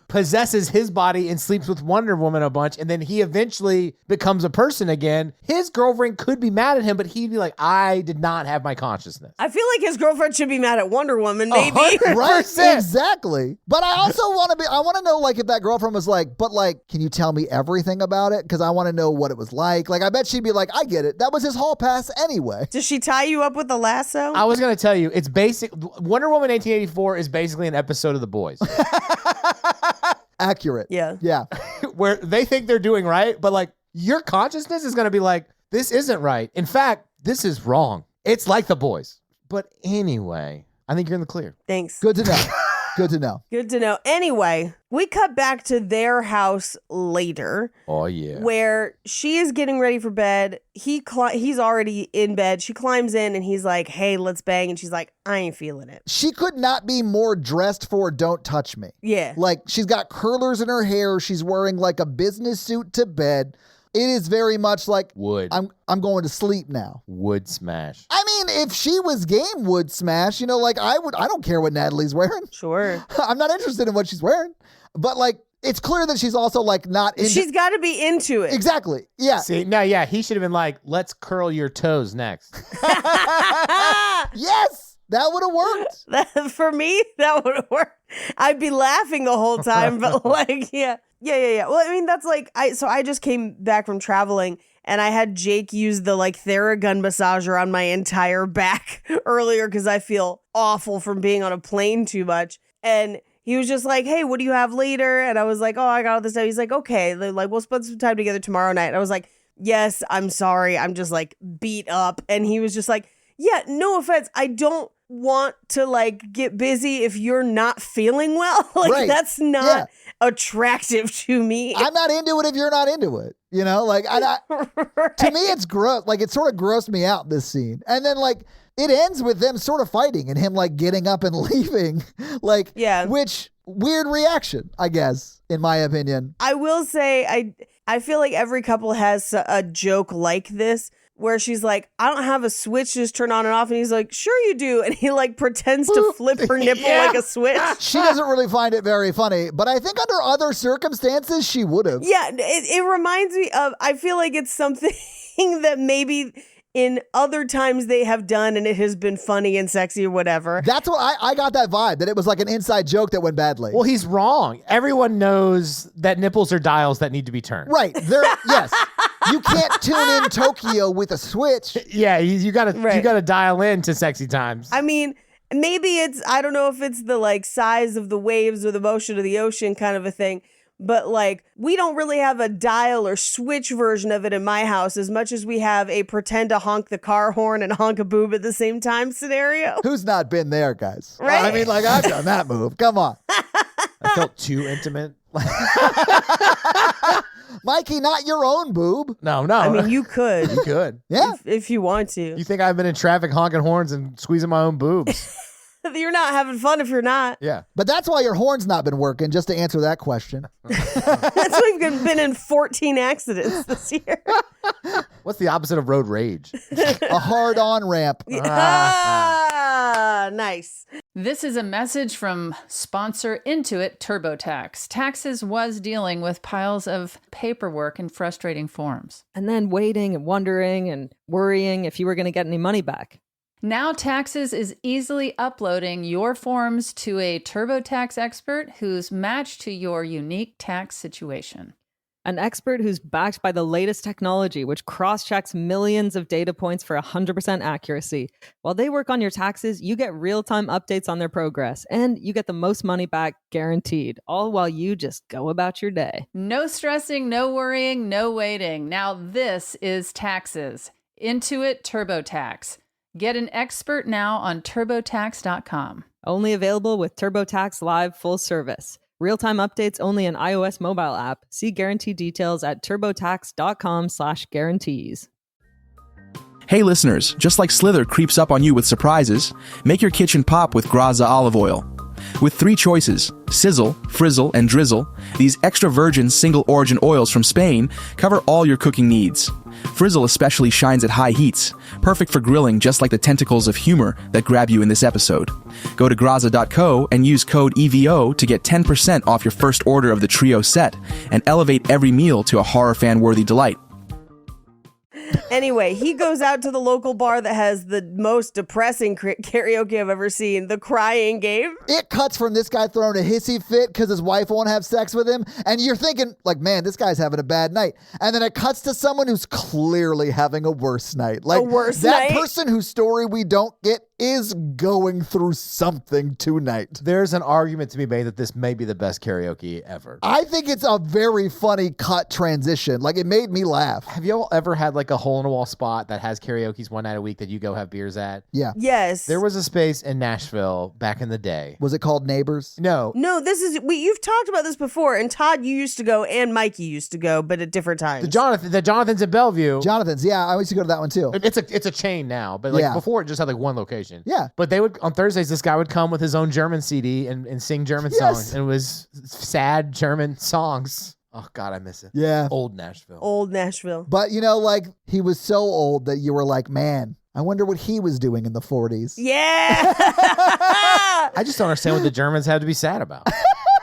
possesses his body and sleeps with Wonder Woman a bunch, and then he eventually becomes a person again, his girlfriend could be mad at him, but he'd be like, I did not have my consciousness. I feel like his girlfriend should be mad at Wonder Woman, maybe. 100%. Right, exactly. But I also I want to know, like, if that girlfriend was like, but like, can you tell me everything about it? Because I want to know what it was like. Like, I bet she'd be like, I get it. That was his hall pass anyway. Does she tie you up with a lasso? I was going to tell you, it's basic. Wonder Woman 1984 is basically an episode of The Boys. Accurate. Yeah. Yeah. Where they think they're doing right, but like your consciousness is going to be like, this isn't right. In fact, this is wrong. It's like The Boys. But anyway, I think you're in the clear. Thanks. Good to know. Good to know. Good to know. Anyway, we cut back to their house later. Oh, yeah. Where she is getting ready for bed. He's already in bed. She climbs in and he's like, hey, let's bang. And she's like, I ain't feeling it. She could not be more dressed for Don't Touch Me. Yeah. Like, she's got curlers in her hair. She's wearing like a business suit to bed. It is very much like, Wood. I'm going to sleep now. Wood smash. I mean, if she was game would smash, like I don't care what Natalie's wearing. Sure. I'm not interested in what she's wearing. But like, it's clear that she's also like not into. She's got to be into it. Exactly. Yeah. See, no, yeah, he should have been like, let's curl your toes next. Yes. That would have worked. For me, that would have worked. I'd be laughing the whole time, but like, yeah. Well, I mean, that's like, I just came back from traveling and I had Jake use the like Theragun massager on my entire back earlier because I feel awful from being on a plane too much. And he was just like, hey, what do you have later? And I was like, oh, I got all this stuff. He's like, okay, like we'll spend some time together tomorrow night. And I was like, yes, I'm sorry. I'm just like beat up. And he was just like, yeah, no offense. I don't want to like get busy if you're not feeling well. Like Right. that's not attractive to me. I'm not into it if you're not into it. Like Right. to me, it's gross. Like it sort of grossed me out, this scene. And then like it ends with them sort of fighting and him like getting up and leaving. Like, Yeah. which weird reaction, I guess, in my opinion. I will say I feel like every couple has a joke like this where she's like, I don't have a switch, just turn on and off. And he's like, sure you do. And he like pretends to flip her nipple like a switch. She doesn't really find it very funny, but I think under other circumstances, she would have. Yeah, it reminds me of, I feel like it's something that maybe in other times they have done and it has been funny and sexy or whatever. That's what I got that vibe, that it was like an inside joke that went badly. Well, he's wrong. Everyone knows that nipples are dials that need to be turned. Right. Yes. You can't tune in Tokyo with a switch. Yeah, you gotta Right. you gotta dial in to sexy times. I mean, maybe I don't know if it's the like size of the waves or the motion of the ocean kind of a thing, but like we don't really have a dial or switch version of it in my house as much as we have a pretend to honk the car horn and honk a boob at the same time scenario. Who's not been there, guys? Right. I mean, like I've done that move. Come on. I felt too intimate. Mikey, not your own boob. No. I mean, you could You could. Yeah. if you want to. You think I've been in traffic honking horns and squeezing my own boobs? You're not having fun if you're not. Yeah. But that's why your horn's not been working, just to answer that question. That's why we've been in 14 accidents this year. What's the opposite of road rage? A hard on ramp. Nice. This is a message from sponsor Intuit TurboTax. Taxes was dealing with piles of paperwork and frustrating forms. And then waiting and wondering and worrying if you were going to get any money back. Now Taxes is easily uploading your forms to a TurboTax expert who's matched to your unique tax situation. An expert who's backed by the latest technology, which cross-checks millions of data points for 100% accuracy. While they work on your taxes, you get real-time updates on their progress, and you get the most money back guaranteed, all while you just go about your day. No stressing, no worrying, no waiting. Now this is taxes. Intuit TurboTax. Get an expert now on TurboTax.com. Only available with TurboTax Live full service. Real-time updates only in iOS mobile app. See guarantee details at turbotax.com/guarantees. Hey listeners, just like Slither creeps up on you with surprises, make your kitchen pop with Graza olive oil. With 3 choices, sizzle, frizzle, and drizzle, these extra virgin single origin oils from Spain cover all your cooking needs. Frizzle especially shines at high heats, perfect for grilling just like the tentacles of humor that grab you in this episode. Go to graza.co and use code EVO to get 10% off your first order of the trio set and elevate every meal to a horror fan-worthy delight. Anyway, he goes out to the local bar that has the most depressing karaoke I've ever seen, the crying game. It cuts from this guy throwing a hissy fit because his wife won't have sex with him. And you're thinking, like, man, this guy's having a bad night. And then it cuts to someone who's clearly having a worse night. Like, A worse that night? person whose story we don't get is going through something tonight. There's an argument to be made that this may be the best karaoke ever. I think it's a very funny cut transition. Like, it made me laugh. Have you all ever had like a hole-in-the-wall spot that has karaoke's one night a week that you go have beers at? Yeah. Yes. There was a space in Nashville back in the day. Was it called Neighbors? No. No, you've talked about this before, and Todd, you used to go, and Mikey used to go, but at different times. The Jonathan's in Bellevue. Jonathan's. Yeah, I used to go to that one too. It's a chain now, but like Yeah. before it just had like one location. Yeah. But they would, on Thursdays, this guy would come with his own German CD and sing German Yes. songs. And it was sad German songs. Oh God, I miss it. Yeah. Old Nashville. Old Nashville. But, you know, like, he was so old that you were like, man, I wonder what he was doing in the 40s. Yeah. I just don't understand what the Germans had to be sad about.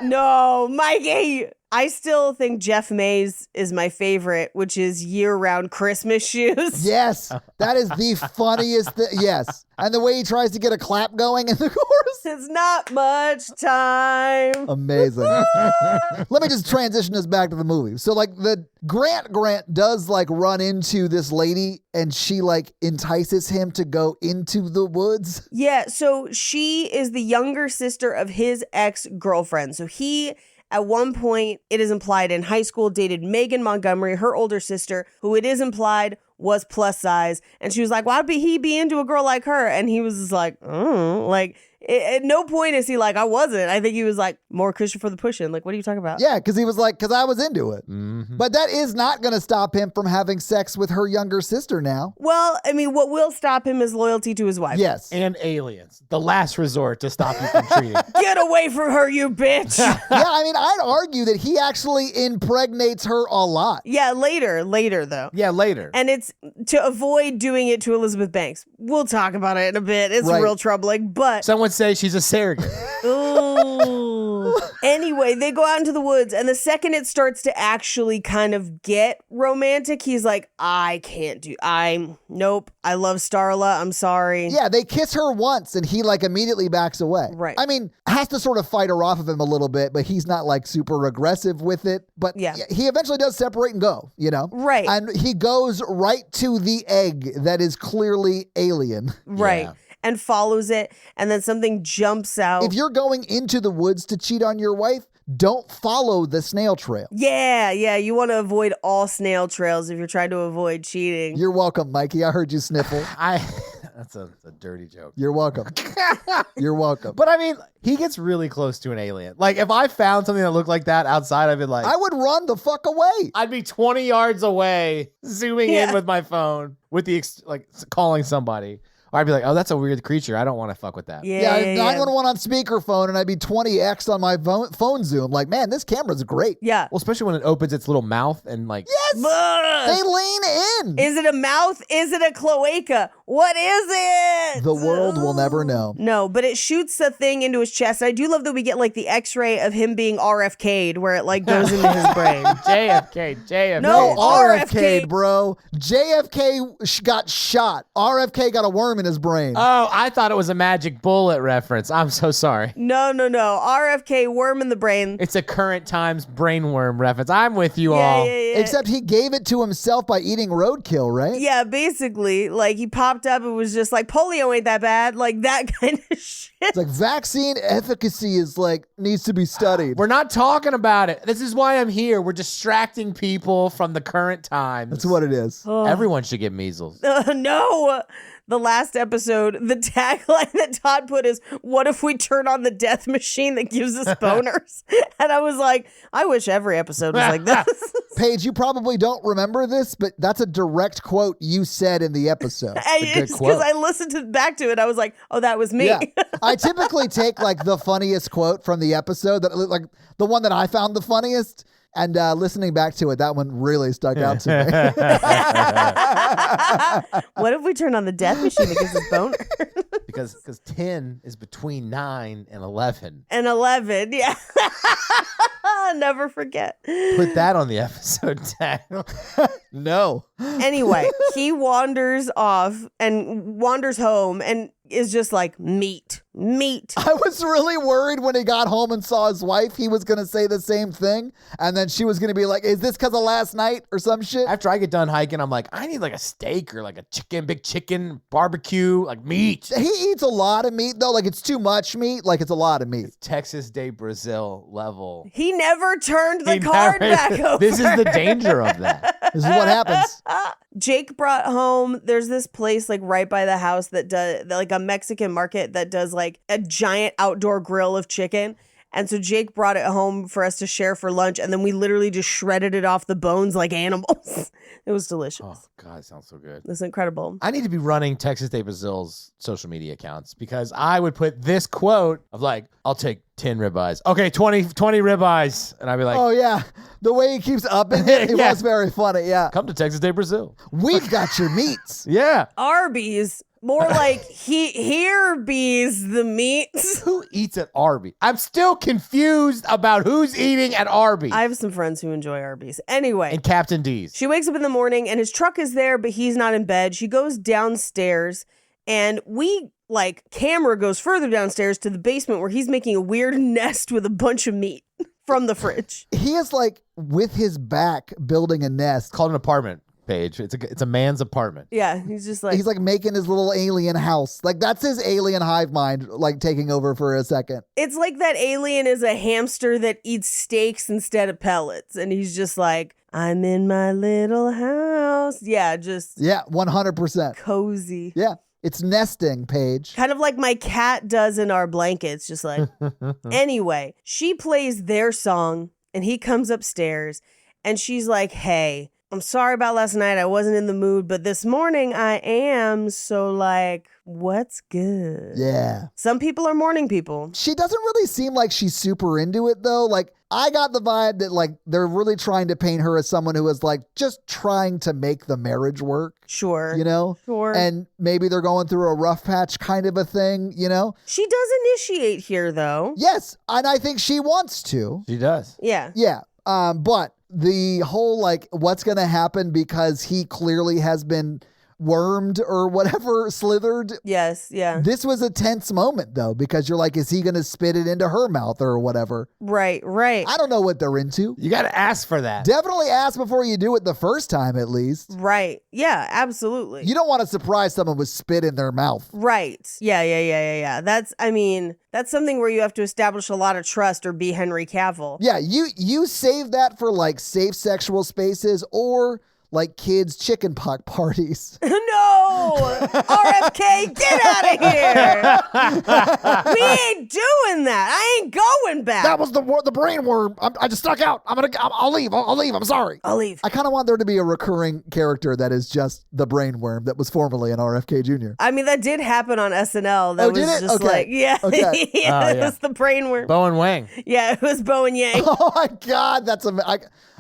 No, Mikey. I still think Jeff Mays is my favorite, which is year-round Christmas shoes. Yes, that is the funniest thing. Yes. And the way he tries to get a clap going in the chorus. It's not much time. Amazing. Let me just transition us back to the movie. So, like, the Grant does, like, run into this lady, and she, like, entices him to go into the woods. Yeah, so she is the younger sister of his ex-girlfriend. So he, at one point, it is implied in high school, dated Megan Montgomery, her older sister, who it is implied was plus size. And she was like, why would he be into a girl like her? And he was just like, like, at no point is he like, I wasn't. I think he was like, more cushion for the pushing. Like, what are you talking about? Yeah, because he was like, because I was into it. Mm-hmm. But that is not going to stop him from having sex with her younger sister now. Well, I mean, what will stop him is loyalty to his wife. Yes. And aliens. The last resort to stop you from cheating. Get away from her, you bitch. Yeah, I mean, I'd argue that he actually impregnates her a lot. Yeah, later though. Yeah, later. And it's to avoid doing it to Elizabeth Banks. We'll talk about it in a bit. It's Right. real troubling, but Some would say she's a surrogate. ooh. Anyway, they go out into the woods, and the second it starts to actually kind of get romantic, he's like, nope, I love Starla, I'm sorry. Yeah, they kiss her once and he like immediately backs away. Right. I mean, has to sort of fight her off of him a little bit, but he's not like super aggressive with it. But Yeah. he eventually does separate and go, you know? Right. And he goes right to the egg that is clearly alien. Right. Yeah. And follows it, and then something jumps out. If you're going into the woods to cheat on your wife, don't follow the snail trail. Yeah, you want to avoid all snail trails if you're trying to avoid cheating. You're welcome, Mikey. I heard you sniffle. That's a dirty joke. You're welcome. You're welcome. But I mean, he gets really close to an alien. Like, if I found something that looked like that outside, I'd be like, I would run the fuck away. I'd be 20 yards away, zooming in Yeah. with my phone, with the calling somebody. Or I'd be like, oh, that's a weird creature. I don't want to fuck with that. Yeah, 911 on speakerphone, and I'd be 20x on my phone zoom. Like, man, this camera's great. Yeah. Well, especially when it opens its little mouth and like, Yes! Ugh. They lean in. Is it a mouth? Is it a cloaca? What is it? The world will never know. No, but it shoots a thing into his chest. I do love that we get like the x-ray of him being RFK'd where it like goes into his brain. JFK. No, RFK, RFK, bro. JFK got shot. RFK got a worm in his brain. Oh, I thought it was a magic bullet reference. I'm so sorry. No. RFK, worm in the brain. It's a current times brainworm reference. I'm with you all. Yeah. Except he gave it to himself by eating roadkill, right? Yeah, basically, like he popped up and was just like, polio ain't that bad, like that kind of shit. It's like vaccine efficacy is like needs to be studied. We're not talking about it. This is why I'm here. We're distracting people from the current times. That's what it is. Everyone should get measles. No. The last episode, the tagline that Todd put is, what if we turn on the death machine that gives us boners? And I was like, I wish every episode was like this. Paige, you probably don't remember this, but that's a direct quote you said in the episode. It's because I listened back to it. I was like, oh, that was me. Yeah. I typically take like the funniest quote from the episode, that like the one that I found the funniest. And listening back to it, that one really stuck out to me. What if we turn on the death machine that gives us boner? Because 10 is between 9 and 11. And 11, yeah. Never forget. Put that on the episode tag. No. Anyway, he wanders off and wanders home and is just like, meat. I was really worried when he got home and saw his wife, he was going to say the same thing. And then she was going to be like, is this because of last night or some shit? After I get done hiking, I'm like, I need like a steak or like a big chicken, barbecue, like meat. He eats a lot of meat though. Like it's too much meat. Like it's a lot of meat. It's Texas Day Brazil level. He never turned the card back over. This is the danger of that. This is what happens. Jake brought home, there's this place like right by the house that does like a Mexican market that does like a giant outdoor grill of chicken. And so Jake brought it home for us to share for lunch. And then we literally just shredded it off the bones like animals. It was delicious. Oh, God, it sounds so good. It's incredible. I need to be running Texas Day Brazil's social media accounts because I would put this quote of like, I'll take 10 ribeyes. Okay, 20 ribeyes. And I'd be like, oh, yeah. The way he keeps upping it, it was very funny. Yeah. Come to Texas Day Brazil. We've got your meats. Yeah. Arby's. More like here bees the meats. Who eats at Arby's? I'm still confused about who's eating at Arby's. I have some friends who enjoy Arby's. Anyway. And Captain D's. She wakes up in the morning and his truck is there, but he's not in bed. She goes downstairs and camera goes further downstairs to the basement where he's making a weird nest with a bunch of meat from the fridge. He is like with his back building a nest. It's called an apartment. Page. It's a man's apartment. Yeah, he's just like... He's like making his little alien house. Like that's his alien hive mind like taking over for a second. It's like that alien is a hamster that eats steaks instead of pellets. And he's just like, I'm in my little house. Yeah, just... Yeah, 100%. Cozy. Yeah. It's nesting, Paige. Kind of like my cat does in our blankets, just like... Anyway, she plays their song and he comes upstairs and she's like, hey... I'm sorry about last night. I wasn't in the mood, but this morning I am. So like, what's good? Yeah. Some people are morning people. She doesn't really seem like she's super into it though. Like I got the vibe that like they're really trying to paint her as someone who is like just trying to make the marriage work. Sure. You know? Sure. And maybe they're going through a rough patch kind of a thing, you know? She does initiate here though. Yes. And I think she wants to. She does. Yeah. Yeah. But the whole like what's going to happen because he clearly has been wormed or whatever, slithered. Yes, yeah. This was a tense moment though, because you're like, is he going to spit it into her mouth or whatever? Right. I don't know what they're into. You got to ask for that. Definitely ask before you do it the first time at least. Right. Yeah, absolutely. You don't want to surprise someone with spit in their mouth. Right. Yeah. That's something where you have to establish a lot of trust or be Henry Cavill. Yeah, you save that for like safe sexual spaces or like kids' chicken pox parties. No! RFK, get out of here! We ain't doing that. I ain't going back. That was the brain worm. I just stuck out. I'll leave. I'm sorry. I'll leave. I kind of want there to be a recurring character that is just the brain worm that was formerly an RFK Jr. I mean, that did happen on SNL. That was did it? just Okay. like, yeah. Okay. It was the brain worm. Bowen Wang. Yeah, it was Bo and Yang. Oh my God, that's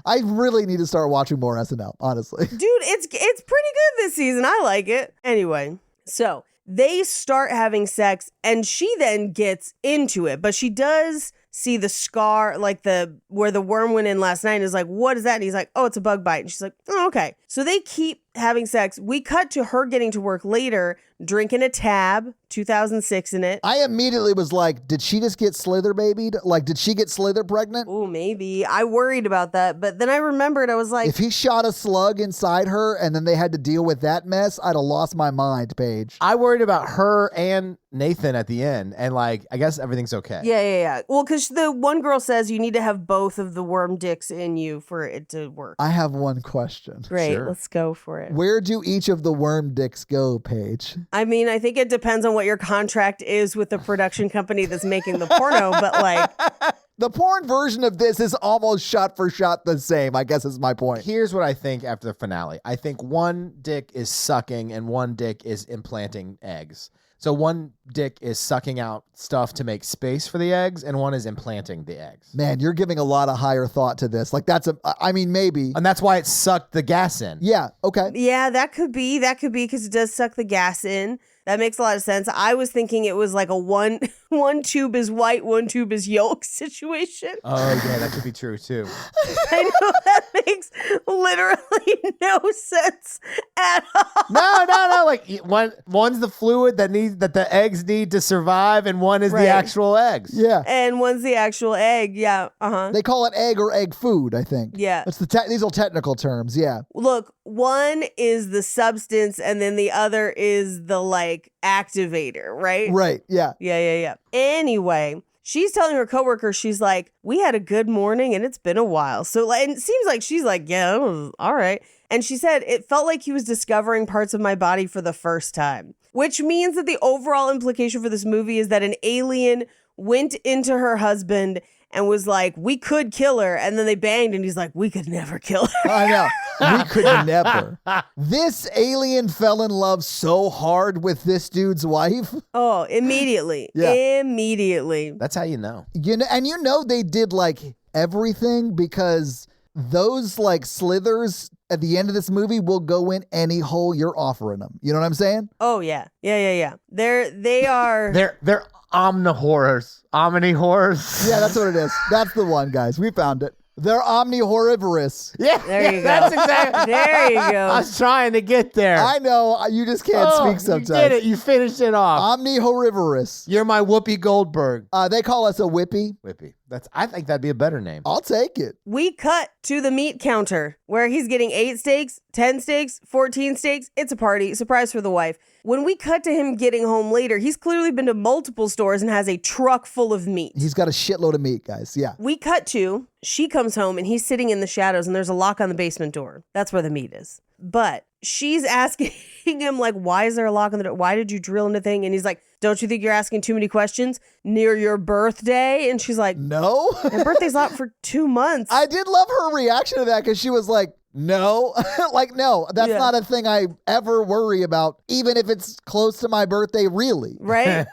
I really need to start watching more SNL, honestly. Dude, it's pretty good this season. I like it. Anyway, so they start having sex and she then gets into it, but she does see the scar, like where the worm went in last night, and is like, what is that? And he's like, oh, it's a bug bite. And she's like, oh, okay. So they keep having sex. We cut to her getting to work later, drinking a tab, 2006 in it. I immediately was like, did she just get Slither babied? Like, did she get Slither pregnant? Oh, maybe. I worried about that. But then I remembered, I was like, If he shot a slug inside her and then they had to deal with that mess, I'd have lost my mind, Paige. I worried about her and Nathan at the end, and like, I guess everything's okay. Yeah. Well, because the one girl says you need to have both of the worm dicks in you for it to work. I have one question. Great, Sure. let's go for it. Where do each of the worm dicks go, Paige? I mean, I think it depends on what your contract is with the production company that's making the porno, but like, The porn version of this is almost shot for shot the same, I guess is my point. Here's what I think after the finale. I think one dick is sucking and one dick is implanting eggs. So one dick is sucking out stuff to make space for the eggs, and one is implanting the eggs. Man, you're giving a lot of higher thought to this. Like I mean, maybe. And that's why it sucked the gas in. Yeah, okay. yeah, that could be because it does suck the gas in. That makes a lot of sense. I was thinking it was like a one tube is white, one tube is yolk situation. Oh, yeah, that could be true, too. I know that makes literally no sense at all. No. Like, one's the fluid that the eggs need to survive, and one is Right. the actual eggs. Yeah. And one's the actual egg. Yeah. Uh-huh. They call it egg or egg food, I think. Yeah. It's these are technical terms, yeah. Look, one is the substance and then the other is the like activator, right? Right, yeah. Yeah. Anyway, she's telling her coworker, she's like, we had a good morning and it's been a while. So like, and it seems like she's like, yeah, all right. And she said, it felt like he was discovering parts of my body for the first time, which means that the overall implication for this movie is that an alien went into her husband and was like, we could kill her. And then they banged and he's like, we could never kill her. I know. We could never. This alien fell in love so hard with this dude's wife. Oh, immediately. Yeah. Immediately. That's how you know. You know they did like everything because those like slithers at the end of this movie will go in any hole you're offering them. You know what I'm saying? Oh, yeah. Yeah. They are. They're omnihorrors. Omnihorrors. Yeah, that's what it is. That's the one, guys. We found it. They're omnihorivorous. Yeah, There you go. That's exactly. There you go. I was trying to get there. I know. You just can't speak sometimes. You did it. You finished it off. Omnihorivorous. You're my Whoopi Goldberg. They call us a whippy. Whippy. I think that'd be a better name. I'll take it. We cut to the meat counter where he's getting 8 steaks, 10 steaks, 14 steaks. It's a party. Surprise for the wife. When we cut to him getting home later, he's clearly been to multiple stores and has a truck full of meat. He's got a shitload of meat, guys. Yeah. We cut to, she comes home and he's sitting in the shadows and there's a lock on the basement door. That's where the meat is. But she's asking him, like, why is there a lock on the door? Why did you drill in the thing? And he's like, don't you think you're asking too many questions near your birthday? And she's like, No. my birthday's not for 2 months. I did love her reaction to that because she was like, no, like, no, that's Yeah. not a thing I ever worry about, even if it's close to my birthday, really. Right?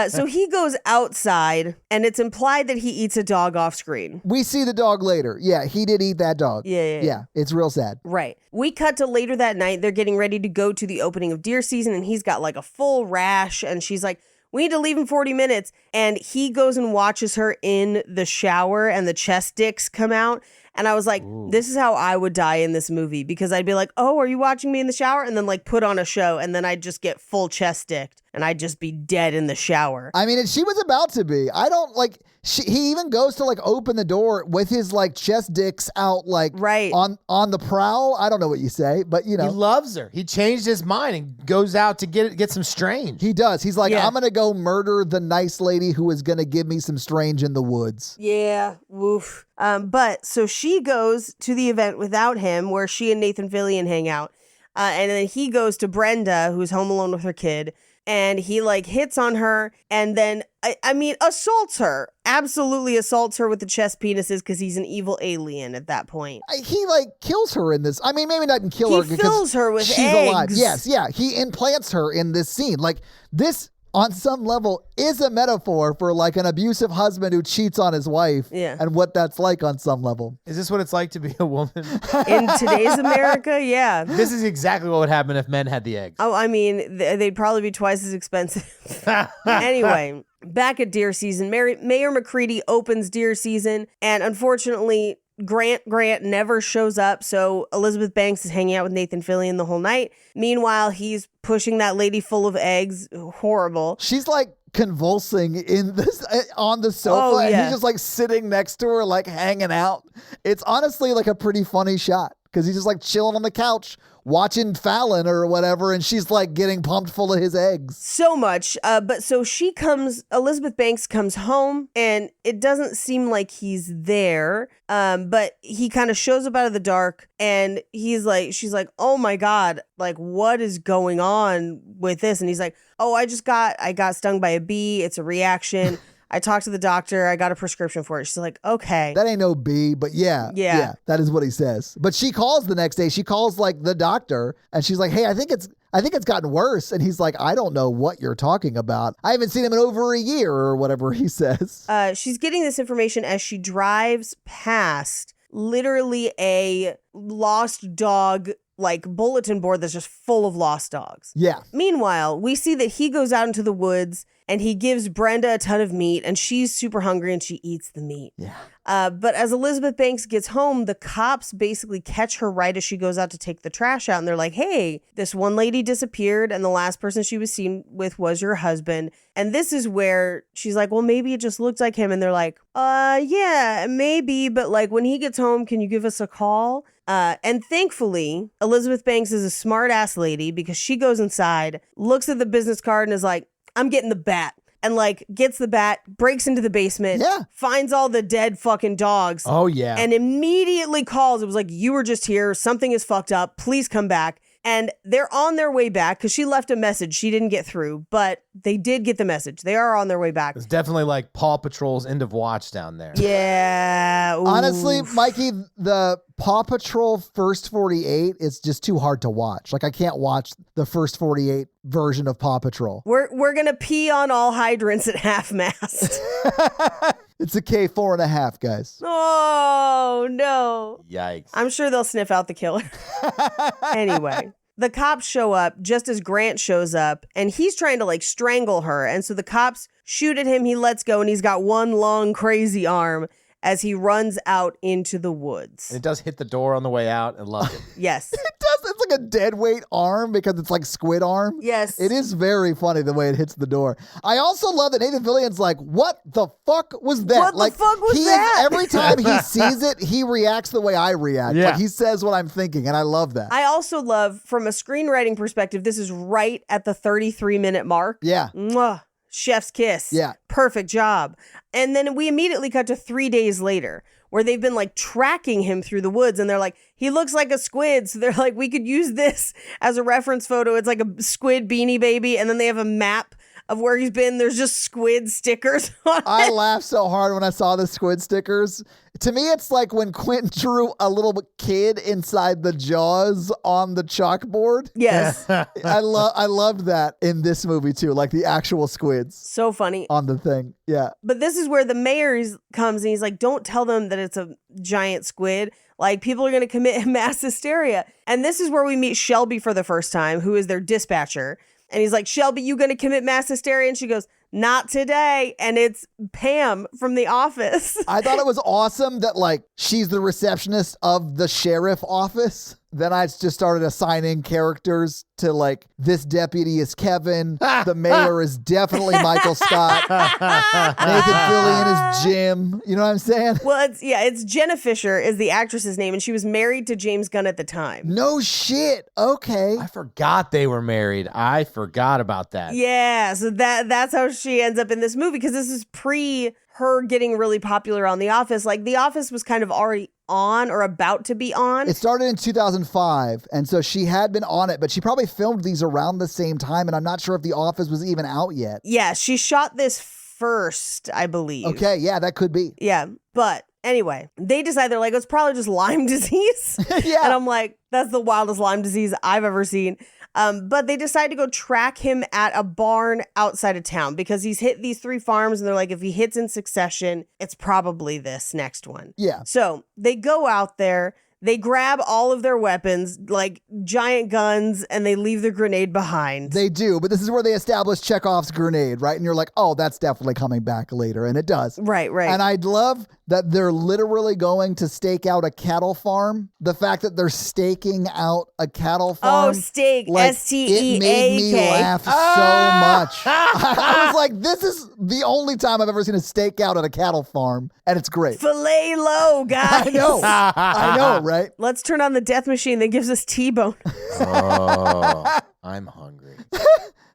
So he goes outside and it's implied that he eats a dog off screen. We see the dog later. Yeah, he did eat that dog. Yeah. It's real sad. Right. We cut to later that night. They're getting ready to go to the opening of deer season and he's got like a full rash and she's like, we need to leave in 40 minutes. And he goes and watches her in the shower and the chest dicks come out. And I was like, This is how I would die in this movie because I'd be like, oh, are you watching me in the shower? And then like put on a show and then I'd just get full chest dicked and I'd just be dead in the shower. I mean, and she was about to be. I don't like, he even goes to like open the door with his like chest dicks out like Right. on the prowl. I don't know what you say, but you know. He loves her. He changed his mind and goes out to get some strange. He does. He's like, Yeah. I'm going to go murder the nice lady who is going to give me some strange in the woods. Yeah, woof. But so she goes to the event without him where she and Nathan Fillion hang out. And then he goes to Brenda, who's home alone with her kid. And he like hits on her and then, I mean, assaults her. Absolutely assaults her with the chest penises because he's an evil alien at that point. He like kills her in this. I mean, maybe not kill her He because fills her with she's eggs. alive. Yes, yeah. He implants her in this scene. Like this, on some level, is a metaphor for like an abusive husband who cheats on his wife. Yeah. And what that's like on some level. Is this what it's like to be a woman? In today's America, yeah. This is exactly what would happen if men had the eggs. Oh, I mean, they'd probably be twice as expensive. Anyway, back at deer season, Mayor McCready opens deer season, and unfortunately, Grant never shows up, so Elizabeth Banks is hanging out with Nathan Fillion the whole night. Meanwhile, he's pushing that lady full of eggs. Horrible. She's like convulsing in this on the sofa, and he's just like sitting next to her, like hanging out. It's honestly like a pretty funny shot because he's just like chilling on the couch watching Fallon or whatever, and she's like getting pumped full of his eggs. So much. But so Elizabeth Banks comes home, and it doesn't seem like he's there. But he kind of shows up out of the dark, and she's like, oh my God, like what is going on with this? And he's like, oh, I got stung by a bee. It's a reaction. I talked to the doctor. I got a prescription for it. She's like, okay. That ain't no bee, but yeah, that is what he says. But she calls the next day. She calls like the doctor, and she's like, hey, I think it's gotten worse. And he's like, I don't know what you're talking about. I haven't seen him in over a year or whatever he says. She's getting this information as she drives past literally a lost dog like bulletin board that's just full of lost dogs. Yeah. Meanwhile, we see that he goes out into the woods and he gives Brenda a ton of meat, and she's super hungry and she eats the meat. Yeah. But as Elizabeth Banks gets home, the cops basically catch her right as she goes out to take the trash out. And they're like, hey, this one lady disappeared and the last person she was seen with was your husband. And this is where she's like, well, maybe it just looked like him. And they're like, yeah, maybe. But like when he gets home, can you give us a call? And thankfully, Elizabeth Banks is a smart ass lady because she goes inside, looks at the business card and is like, I'm getting the bat. And like gets the bat, breaks into the basement, finds all the dead fucking dogs. Oh, yeah. And immediately calls. It was like, you were just here. Something is fucked up. Please come back. And they're on their way back because she left a message she didn't get through, but they did get the message. They are on their way back. It's definitely like Paw Patrol's end of watch down there. Yeah. Oof. Honestly, Mikey, the Paw Patrol first 48 is just too hard to watch. Like I can't watch the first 48 version of Paw Patrol. We're gonna pee on all hydrants at half mast. It's a K4.5, guys. Oh no. Yikes. I'm sure they'll sniff out the killer. Anyway, the cops show up just as Grant shows up, and he's trying to like strangle her. And so the cops shoot at him. He lets go, and he's got one long crazy arm as he runs out into the woods. And it does hit the door on the way out. I love it. Yes. It does. It's like a dead weight arm because it's like squid arm. Yes. It is very funny the way it hits the door. I also love that Nathan Fillion's like, what the fuck was that? What the fuck was that? Every time he sees it, he reacts the way I react. Yeah. Like he says what I'm thinking, and I love that. I also love, from a screenwriting perspective, this is right at the 33-minute mark. Yeah. Mwah. Chef's kiss. Yeah. Perfect job. And then we immediately cut to 3 days later where they've been like tracking him through the woods, and they're like, he looks like a squid. So they're like, we could use this as a reference photo. It's like a squid Beanie Baby. And then they have a map of where he's been. There's just squid stickers on it. I laughed so hard when I saw the squid stickers. To me, it's like when Quentin drew a little kid inside the jaws on the chalkboard. Yes. I loved that in this movie too, like the actual squids So funny. on the thing. Yeah. But this is where the mayor comes and he's like, don't tell them that it's a giant squid. Like, people are going to commit mass hysteria. And this is where we meet Shelby for the first time, who is their dispatcher. And he's like, Shelby, you going to commit mass hysteria? And she goes, not today. And it's Pam from The Office. I thought it was awesome that like she's the receptionist of the sheriff office. Then I just started assigning characters to like, this deputy is Kevin. The mayor is definitely Michael Scott. Nathan Fillion is Jim. You know what I'm saying? Well, it's Jenna Fisher is the actress's name, and she was married to James Gunn at the time. No shit. Okay. I forgot they were married. I forgot about that. Yeah, so that's how she ends up in this movie, because this is pre her getting really popular on The Office. Like, The Office was kind of already on or about to be on. It started in 2005, and so she had been on it, but she probably filmed these around the same time, and I'm not sure if The Office was even out yet. Yeah, she shot this first, I believe. Okay, yeah, that could be. Yeah, but anyway, they decide, they're like, it's probably just Lyme disease. Yeah. And I'm like, that's the wildest Lyme disease I've ever seen. But they decide to go track him at a barn outside of town because he's hit these 3 farms, and they're like, if he hits in succession, it's probably this next one. Yeah. So they go out there. They grab all of their weapons, like giant guns, and they leave the grenade behind. They do, but this is where they establish Chekhov's grenade, right? And you're like, oh, that's definitely coming back later, and it does. Right. And I love that they're literally going to stake out a cattle farm. The fact that they're staking out a cattle farm. Oh, stake, like, S-T-E-A-K. It made me laugh so much. I was like, this is the only time I've ever seen a stake out at a cattle farm, and it's great. Filet low, guys. I know, right? Let's turn on the death machine that gives us T-bone. Oh, I'm hungry.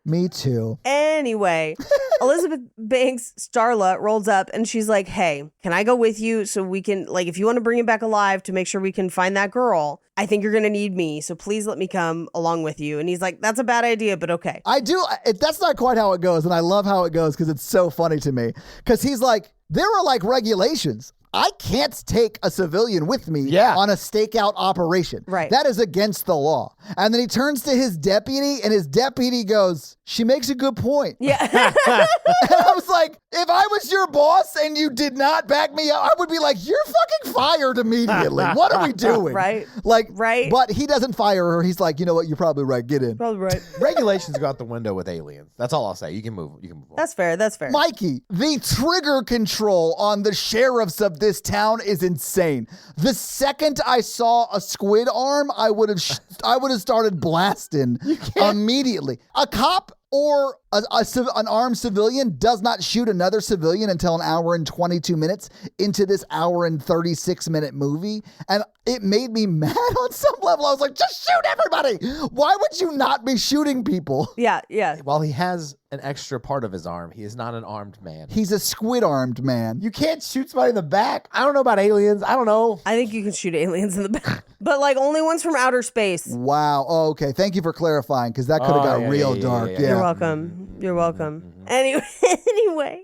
Me too. Anyway, Elizabeth Banks, Starla, rolls up and she's like, hey, can I go with you so we can, like, if you want to bring him back alive to make sure we can find that girl, I think you're going to need me. So please let me come along with you. And he's like, that's a bad idea, but okay. I do. That's not quite how it goes. And I love how it goes because it's so funny to me. Because he's like, there are like regulations. I can't take a civilian with me on a stakeout operation. Right. That is against the law. And then he turns to his deputy, and his deputy goes, she makes a good point. Yeah. And I was like, if I was your boss and you did not back me up, I would be like, you're fucking fired immediately. What are we doing? Right. Like, right. But he doesn't fire her. He's like, you know what? You're probably right. Get in. Probably right. Regulations go out the window with aliens. That's all I'll say. You can move on. That's fair. That's fair. Mikey, the trigger control on the sheriffs of this town is insane. The second I saw a squid arm, I would have started blasting immediately. A cop or an armed civilian does not shoot another civilian until an hour and 22 minutes into this hour and 36-minute movie. And it made me mad on some level. I was like, just shoot everybody. Why would you not be shooting people? Yeah. While he has an extra part of his arm, he is not an armed man. He's a squid-armed man. You can't shoot somebody in the back. I don't know about aliens. I don't know. I think you can shoot aliens in the back. But like only ones from outer space. Wow. Oh, okay. Thank you for clarifying because that could have got real dark. Yeah. You're welcome. You're welcome. Anyway,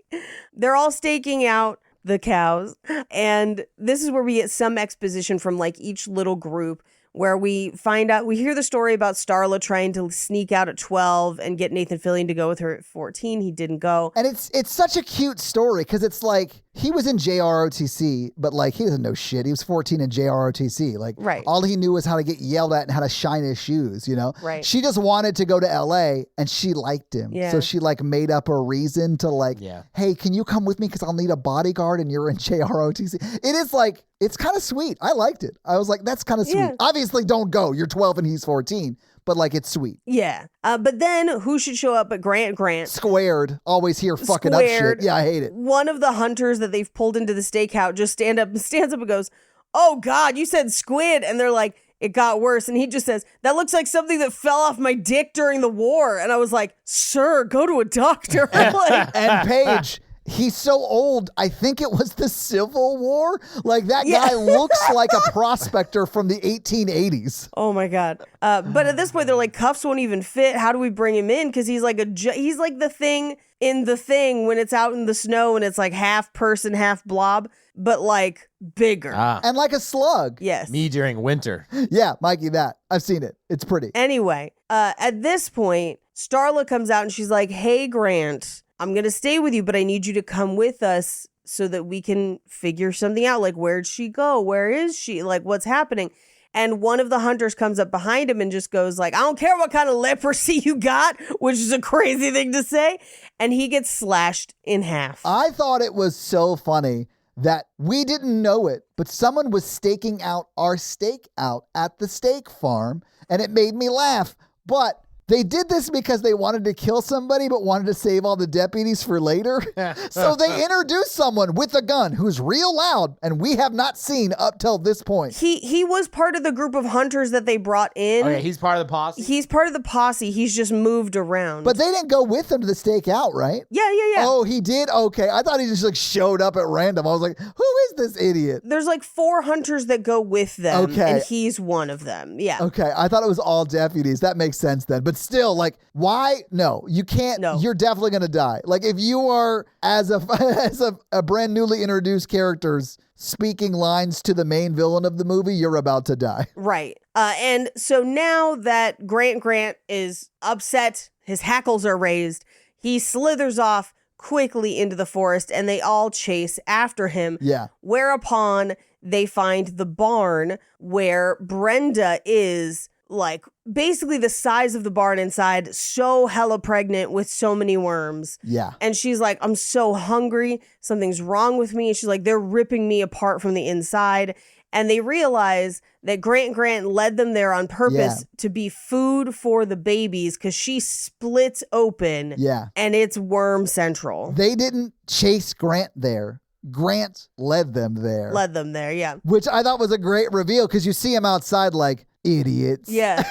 they're all staking out the cows. And this is where we get some exposition from like each little group where we hear the story about Starla trying to sneak out at 12 and get Nathan Fillion to go with her at 14. He didn't go. And it's such a cute story because it's like he was in JROTC, but like he doesn't know shit. He was 14 in JROTC. Like all he knew was how to get yelled at and how to shine his shoes, you know? Right. She just wanted to go to LA and she liked him. Yeah. So she like made up a reason to like, hey, can you come with me because I'll need a bodyguard and you're in JROTC. It is like, it's kind of sweet. I liked it. I was like, that's kind of sweet. Obviously, don't go. You're 12 and he's 14. But like, it's sweet. Yeah. But then who should show up but Grant? Squared. Always here fucking up shit. Yeah, I hate it. One of the hunters that they've pulled into the stakeout just stands up and goes, oh God, you said squid. And they're like, it got worse. And he just says, that looks like something that fell off my dick during the war. And I was like, sir, go to a doctor. And Paige, he's so old, I think it was the Civil War. Like, that guy looks like a prospector from the 1880s. Oh, my God. But at this point, they're like, cuffs won't even fit. How do we bring him in? Because he's like the thing in the thing when it's out in the snow and it's like half person, half blob, but like bigger. And like a slug. Yes. Me during winter. Yeah, Mikey, that. I've seen it. It's pretty. Anyway, at this point, Starla comes out and she's like, hey, Grant, I'm going to stay with you, but I need you to come with us so that we can figure something out. Like, where'd she go? Where is she? Like, what's happening? And one of the hunters comes up behind him and just goes like, I don't care what kind of leprosy you got, which is a crazy thing to say. And he gets slashed in half. I thought it was so funny that we didn't know it, but someone was staking out our steak out at the steak farm, and it made me laugh. But they did this because they wanted to kill somebody but wanted to save all the deputies for later. So they introduced someone with a gun who's real loud and we have not seen up till this point. He was part of the group of hunters that they brought in. Okay, he's part of the posse? He's part of the posse. He's just moved around. But they didn't go with him to the stakeout, right? Yeah. Oh, he did? Okay. I thought he just like showed up at random. I was like, who is this idiot? There's like 4 hunters that go with them. Okay. And he's one of them. Yeah. Okay. I thought it was all deputies. That makes sense then. But still, like, why? No, you can't. No. You're definitely going to die. Like, if you are, as a brand newly introduced characters speaking lines to the main villain of the movie, you're about to die. Right. And so now that Grant is upset, his hackles are raised, he slithers off, quickly into the forest and they all chase after him. Yeah. Whereupon they find the barn where Brenda is like basically the size of the barn inside, so hella pregnant with so many worms. Yeah. And she's like, I'm so hungry. Something's wrong with me. And she's like, they're ripping me apart from the inside. And they realize that Grant led them there on purpose to be food for the babies because she splits open. Yeah. And it's worm central. They didn't chase Grant there. Grant led them there. Led them there, yeah. Which I thought was a great reveal because you see him outside like, idiots. Yeah.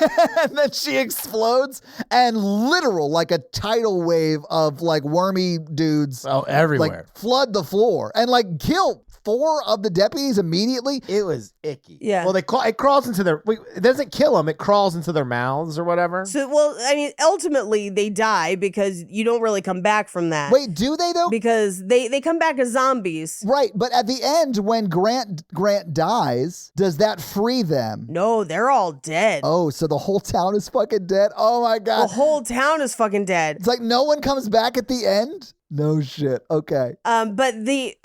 And then she explodes and literal, like a tidal wave of like wormy dudes. Oh, everywhere. Like flood the floor and like kill 4 of the deputies immediately. It was icky. Yeah. Well, it crawls into their. It doesn't kill them. It crawls into their mouths or whatever. So, well, I mean, ultimately they die because you don't really come back from that. Wait, do they though? Because they come back as zombies. Right, but at the end when Grant dies, does that free them? No, they're all dead. Oh, so the whole town is fucking dead? Oh my God. The whole town is fucking dead. It's like no one comes back at the end? No shit. Okay. But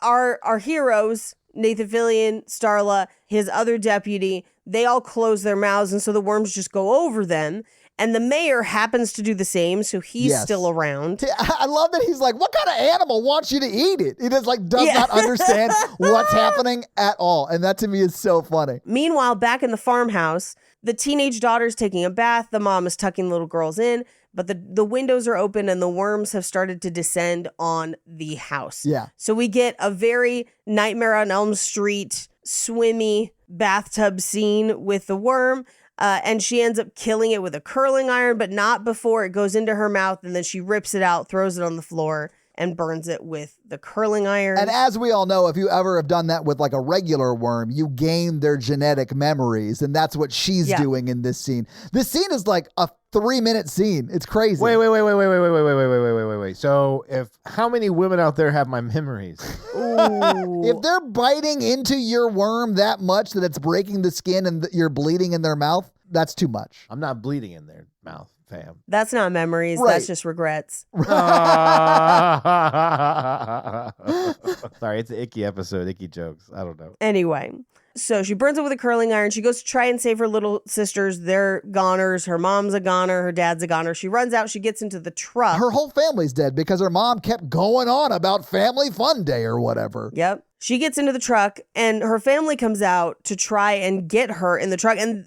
our heroes, Nathan Fillion, Starla, his other deputy, they all close their mouths, and so the worms just go over them. And the mayor happens to do the same, so he's still around. I love that he's like, what kind of animal wants you to eat it? He just like does not understand what's happening at all. And that to me is so funny. Meanwhile, back in the farmhouse, the teenage daughter's taking a bath. The mom is tucking little girls in, but the windows are open and the worms have started to descend on the house. Yeah. So we get a very Nightmare on Elm Street swimmy bathtub scene with the worm. And she ends up killing it with a curling iron, but not before it goes into her mouth. And then she rips it out, throws it on the floor, and burns it with the curling iron. And as we all know, if you ever have done that with like a regular worm, you gain their genetic memories. And that's what she's doing in this scene. This scene is like a 3-minute scene. It's crazy. Wait. So how many women out there have my memories? If they're biting into your worm that much that it's breaking the skin and you're bleeding in their mouth, that's too much. I'm not bleeding in their mouth, fam. That's not memories. Right. That's just regrets. Sorry, it's an icky episode, icky jokes. I don't know. Anyway, so she burns it with a curling iron. She goes to try and save her little sisters. They're goners. Her mom's a goner. Her dad's a goner. She runs out. She gets into the truck. Her whole family's dead because her mom kept going on about family fun day or whatever. Yep. She gets into the truck and her family comes out to try and get her in the truck. And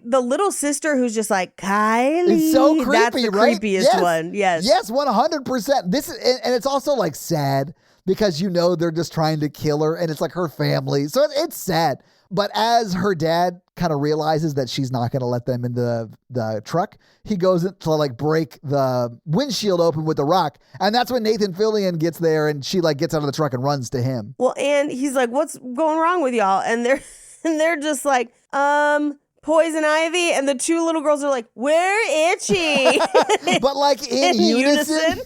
the little sister who's just like, Kylie. It's so creepy, that's the right? creepiest one. Yes. Yes, 100%. This is, and it's also like sad because you know they're just trying to kill her and it's like her family. So it's sad. But as her dad kind of realizes that she's not going to let them in the truck, he goes to like break the windshield open with the rock. And that's when Nathan Fillion gets there and she like gets out of the truck and runs to him. Well, and he's like, what's going wrong with y'all? And they're just like, poison ivy. And the 2 little girls are like, we're itchy. But like in unison.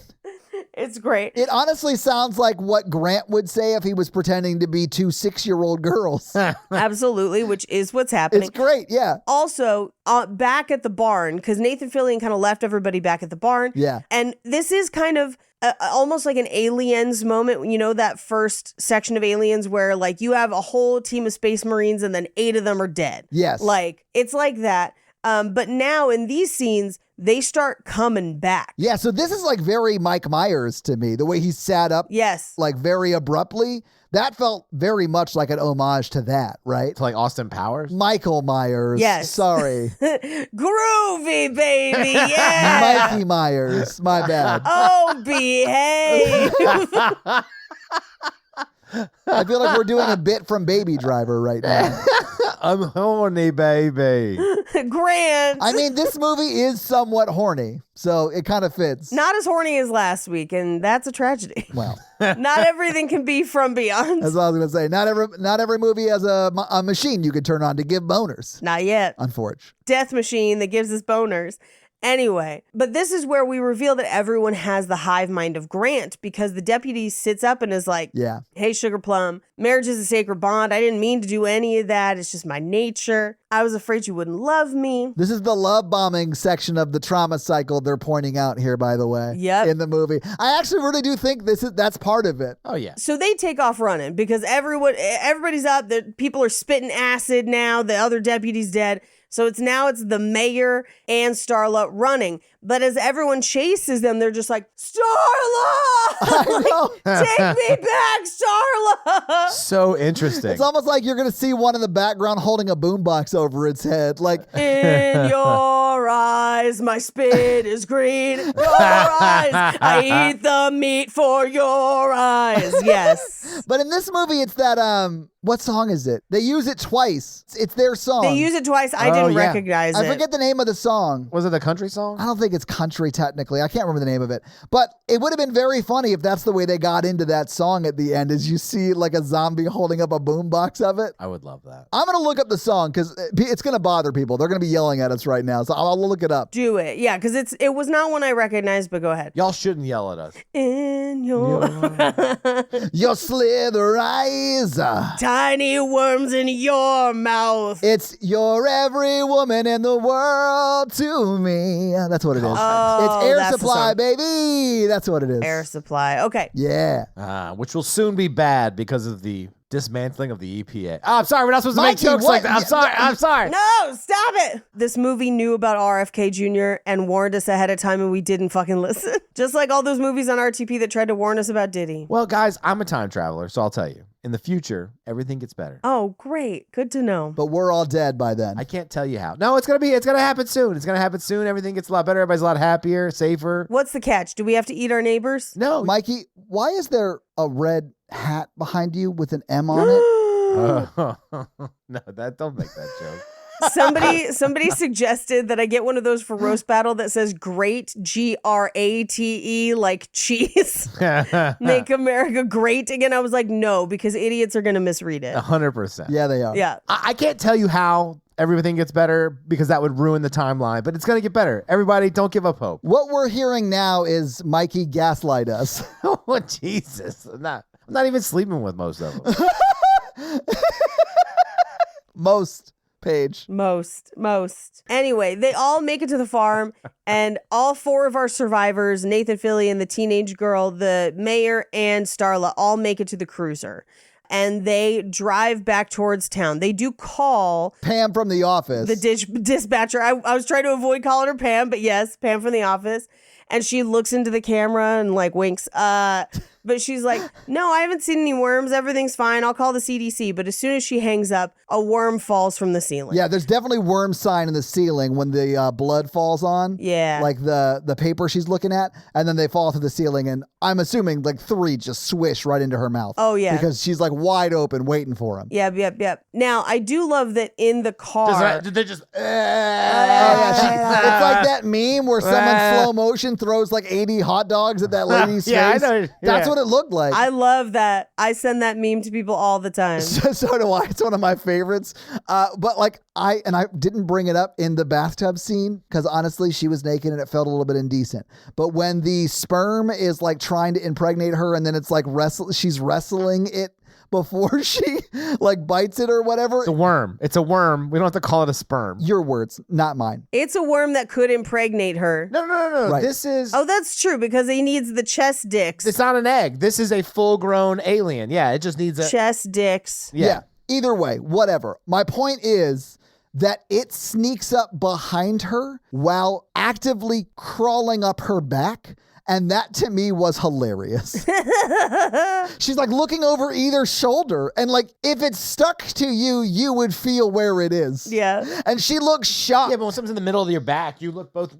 It's great. It honestly sounds like what Grant would say if he was pretending to be 2 6-year-old girls. Absolutely, which is what's happening. It's great, yeah. Also, back at the barn, because Nathan Fillion kind of left everybody back at the barn. Yeah. And this is kind of almost like an Aliens moment. You know, that first section of Aliens where like you have a whole team of Space Marines and then 8 of them are dead. Yes. Like, it's like that. But now in these scenes, they start coming back. Yeah, so this is like very Mike Myers to me, the way he sat up Yes. like very abruptly. That felt very much like an homage to that, right? To like Austin Powers? Michael Myers. Yes. Sorry. Groovy, baby. Yeah. Mikey Myers. My bad. Oh, behave. I feel like we're doing a bit from Baby Driver right now. I'm horny, baby. Grant. I mean, this movie is somewhat horny, so it kind of fits. Not as horny as last week, and that's a tragedy. Well, Not everything can be from beyond. that's what I was going to say. Not every movie has a machine you could turn on to give boners. Not yet. Unfortunately. Death machine that gives us boners. Anyway, but this is where we reveal that everyone has the hive mind of Grant because the deputy sits up and is like, Yeah. hey, Sugar Plum, marriage is a sacred bond. I didn't mean to do any of that. It's just my nature. I was afraid you wouldn't love me. This is the love bombing section of the trauma cycle they're pointing out here, by the way. Yep. In the movie. I actually really do think that's part of it. Oh, yeah. So they take off running because everybody's up. People are spitting acid now. The other deputy's dead. So it's the mayor and Starla running. But as everyone chases them, they're just like, Starla! I know. Take me back, Starla! So interesting. It's almost like you're going to see one in the background holding a boombox over its head. Like, in your eyes, my spit is green. Your eyes, I eat the meat for your eyes. Yes. but in this movie, it's that, what song is it? They use it twice. It's their song. They use it twice. I didn't yeah. recognize it. I forget the name of the song. Was it the country song? I don't think it's country technically. I can't remember the name of it. But it would have been very funny if that's the way they got into that song at the end, is you see like a zombie holding up a boombox of it. I would love that. I'm going to look up the song because it's going to bother people. They're going to be yelling at us right now. So I'll look it up. Do it. Yeah, because it was not one I recognized, but go ahead. Y'all shouldn't yell at us. In your Your slither eyes. tiny worms in your mouth. It's your every woman in the world to me. That's what it is. Oh, it's Air that's the Supply, song. baby. That's what it is. Air Supply. Okay. Yeah. Which will soon be bad because of the dismantling of the EPA. Oh, I'm sorry. We're not supposed to make Mikey, jokes what? like that. I'm sorry. No, stop it. This movie knew about RFK Jr. and warned us ahead of time and we didn't fucking listen. Just like all those movies on RTP that tried to warn us about Diddy. Well, guys, I'm a time traveler, so I'll tell you. In the future, everything gets better. Oh, great. Good to know. But we're all dead by then. I can't tell you how. No, it's gonna happen soon. It's gonna happen soon. Everything gets a lot better. Everybody's a lot happier, safer. What's the catch? Do we have to eat our neighbors? No. Mikey, why is there a red hat behind you with an M on it? No, don't make that joke. Somebody suggested that I get one of those for roast battle that says great, GRATE, like cheese. Make America great again. I was like, no, because idiots are going to misread it. 100%. Yeah, they are. Yeah. I can't tell you how everything gets better because that would ruin the timeline, but it's going to get better. Everybody, don't give up hope. What we're hearing now is Mikey gaslight us. Oh, Jesus. I'm not even sleeping with most of them. Most. Paige. Most. Anyway, they all make it to the farm, and all four of our survivors, Nathan Fillion, the teenage girl, the mayor, and Starla, all make it to the cruiser. And they drive back towards town. They do call Pam from The Office. the dispatcher. I was trying to avoid calling her Pam, but yes, Pam from The Office. And she looks into the camera and like winks. But she's like, no, I haven't seen any worms. Everything's fine. I'll call the CDC. But as soon as she hangs up, a worm falls from the ceiling. Yeah, there's definitely worm sign in the ceiling when the blood falls on. Yeah. Like the paper she's looking at, and then they fall through the ceiling, and I'm assuming like 3 just swish right into her mouth. Oh, yeah. Because she's like wide open waiting for him. Yep. Now, I do love that in the car. Did they just... Oh, yeah, it's like that meme where someone slow motion throws like 80 hot dogs at that lady's Yeah, face. I know. That's Yeah. what it looked like. I love that. I send that meme to people all the time. So do I. It's one of my favorites. But like I didn't bring it up in the bathtub scene because honestly, she was naked and it felt a little bit indecent. But when the sperm is like trying to impregnate her and then it's like she's wrestling it before she like bites it or whatever. It's a worm. It's a worm. We don't have to call it a sperm. Your words, not mine. It's a worm that could impregnate her. No. Right. This is... Oh, that's true because he needs the chest dicks. It's not an egg. This is a full-grown alien. Yeah, it just needs a... Chest dicks. Yeah. Either way, whatever. My point is that it sneaks up behind her while actively crawling up her back. And that to me was hilarious. She's like looking over either shoulder. And like, if it stuck to you, you would feel where it is. Yeah. And she looks shocked. Yeah, but when something's in the middle of your back, you look both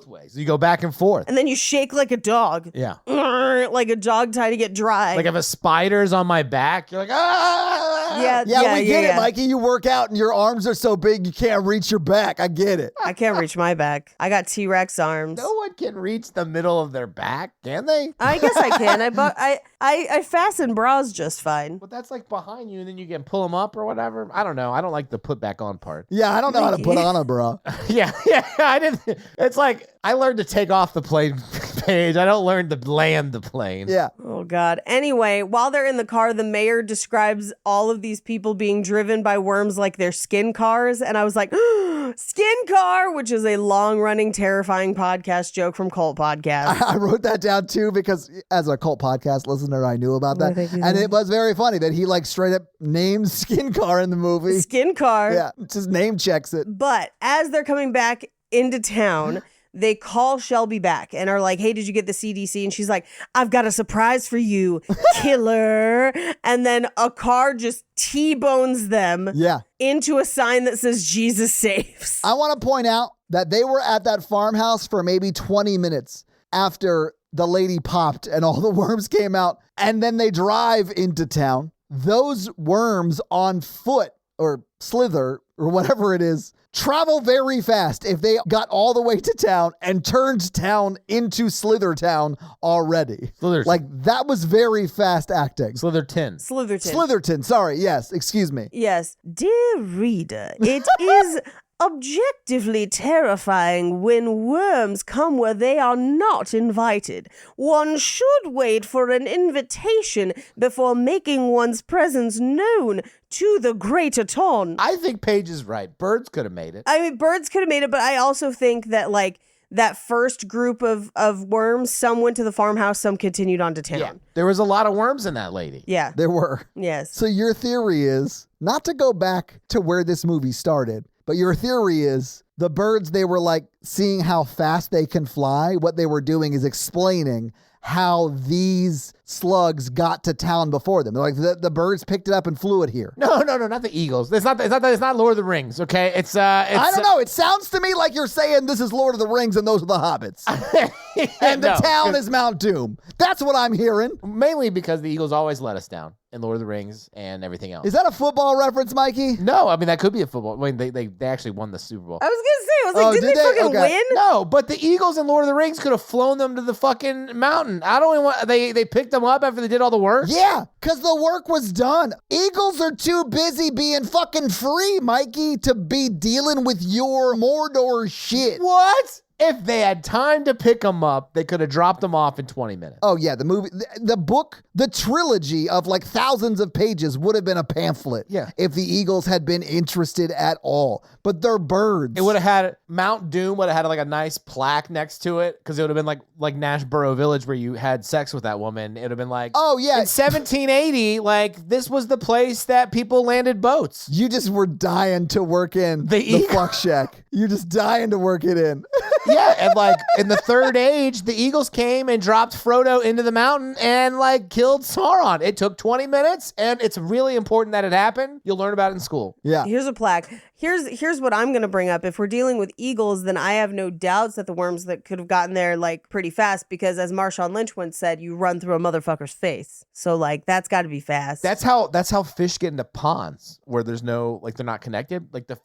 ways. You go back and forth. And then you shake like a dog. Yeah. Like a dog trying to get dry. Like if a spider's on my back, you're like, ah! Yeah, we get it, Mikey. You work out and your arms are so big you can't reach your back. I get it. I can't reach my back. I got T-Rex arms. No one can reach the middle of their back, can they? I guess I can. I fasten bras just fine. But that's like behind you, and then you can pull them up or whatever. I don't know. I don't like the put back on part. Yeah, I don't know how to put on a bra. yeah. I didn't. It's like I learned to take off the plane page. I don't learn to land the plane. Yeah. Oh, God. Anyway, while they're in the car, the mayor describes all of these people being driven by worms like they're skin cars. And I was like, skin car, which is a long-running, terrifying podcast joke from Cult Podcast. I wrote that down, too, because as a Cult Podcast listener, I knew about that. And it was very funny that he like straight up names skin car in the movie. Skin car. Yeah, just name checks it. But as they're coming back into town, they call Shelby back and are like, hey, did you get the CDC? And she's like, I've got a surprise for you, killer. And then a car just T-bones them into a sign that says Jesus saves. I want to point out that they were at that farmhouse for maybe 20 minutes after the lady popped and all the worms came out. And then they drive into town. Those worms on foot or Slither or whatever it is travel very fast if they got all the way to town and turned town into Slither town already. Slitherton. Like, that was very fast acting. Slitherton. Slitherton, sorry. Yes, excuse me. Yes. Dear reader, it is objectively terrifying when worms come where they are not invited. One should wait for an invitation before making one's presence known to the greater ton. I think Paige is right. Birds could have made it. I mean, birds could have made it, but I also think that, like, that first group of worms, some went to the farmhouse, some continued on to town. Yeah. There was a lot of worms in that lady. Yeah. There were. Yes. So your theory is, not to go back to where this movie started, but your theory is the birds, they were like seeing how fast they can fly. What they were doing is explaining how these slugs got to town before them. They're like, the birds picked it up and flew it here. No, not the eagles. It's not Lord of the Rings, okay? It's I don't know. It sounds to me like you're saying this is Lord of the Rings and those are the hobbits. And the town is Mount Doom. That's what I'm hearing. Mainly because the eagles always let us down in Lord of the Rings and everything else. Is that a football reference, Mikey? No, I mean, that could be a football. I mean, they actually won the Super Bowl. I was going to say, didn't they fucking win? No, but the Eagles in Lord of the Rings could have flown them to the fucking mountain. I don't even want, they picked them up after they did all the work? Yeah, because the work was done. Eagles are too busy being fucking free, Mikey, to be dealing with your Mordor shit. What? If they had time to pick them up, they could have dropped them off in 20 minutes. Oh, yeah, the movie, the book, the trilogy of like thousands of pages would have been a pamphlet if the Eagles had been interested at all. But they're birds. It would have had, Mount Doom would have had like a nice plaque next to it because it would have been like Nashborough Village where you had sex with that woman. It would have been like, oh, yeah. In 1780, like this was the place that people landed boats. You just were dying to work in the fuck shack. You're just dying to work it in. Yeah, and like in the Third Age, the Eagles came and dropped Frodo into the mountain and like killed Sauron. It took 20 minutes, and it's really important that it happened. You'll learn about it in school. Yeah. Here's a plaque. Here's what I'm going to bring up. If we're dealing with eagles, then I have no doubts that the worms that could have gotten there like pretty fast because as Marshawn Lynch once said, you run through a motherfucker's face. So like that's got to be fast. That's how fish get into ponds where there's no, like they're not connected. Like the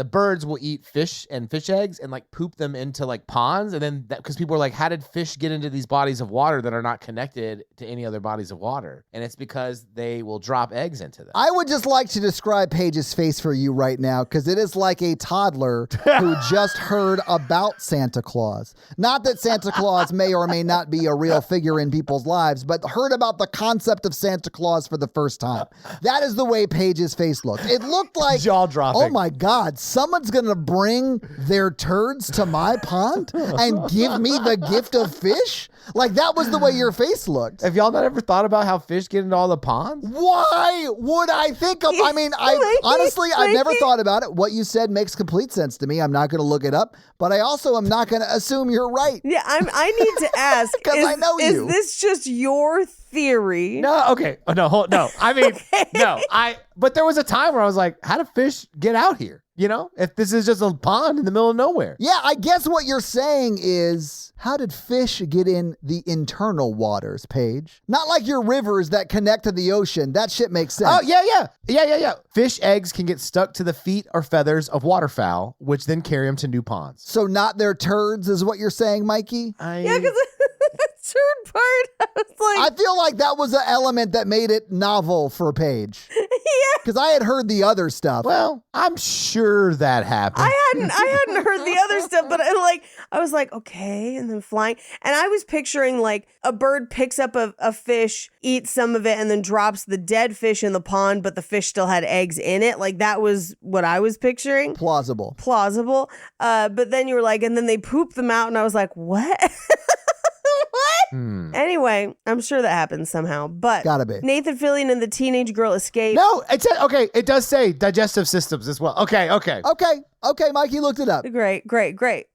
birds will eat fish and fish eggs and like poop them into like ponds. And then because people are like, how did fish get into these bodies of water that are not connected to any other bodies of water? And it's because they will drop eggs into them. I would just like to describe Paige's face for you right now because it is like a toddler who just heard about Santa Claus. Not that Santa Claus may or may not be a real figure in people's lives, but heard about the concept of Santa Claus for the first time. That is the way Paige's face looked. It looked like, jaw dropping. Oh my God, someone's going to bring their turds to my pond and give me the gift of fish? Like that was the way your face looked. Have y'all not ever thought about how fish get into all the ponds? Why would I think of, I mean, I've never thought about it. What you said makes complete sense to me. I'm not going to look it up, but I also am not going to assume you're right. Yeah, I need to ask. Because I know you. Is this just your theory? No, okay. Oh, no, I mean, no. But there was a time where I was like, how do fish get out here? You know, if this is just a pond in the middle of nowhere. Yeah, I guess what you're saying is, how did fish get in the internal waters, Paige? Not like your rivers that connect to the ocean. That shit makes sense. Oh, yeah. Fish eggs can get stuck to the feet or feathers of waterfowl, which then carry them to new ponds. So not their turds is what you're saying, Mikey? Yeah, because the third part, I was like, I feel like that was an element that made it novel for Paige. yeah. Because I had heard the other stuff. Well, I'm sure that happened. I hadn't heard the other stuff, but I was like, okay, and then flying. And I was picturing like a bird picks up a fish, eats some of it, and then drops the dead fish in the pond, but the fish still had eggs in it. Like that was what I was picturing. Plausible. But then you were like, and then they poop them out, and I was like, what? What? Anyway, I'm sure that happens somehow. But Gotta be. Nathan Fillion and the teenage girl escape. No, it said, okay, it does say digestive systems as well. Okay. Okay, Mikey looked it up. Great.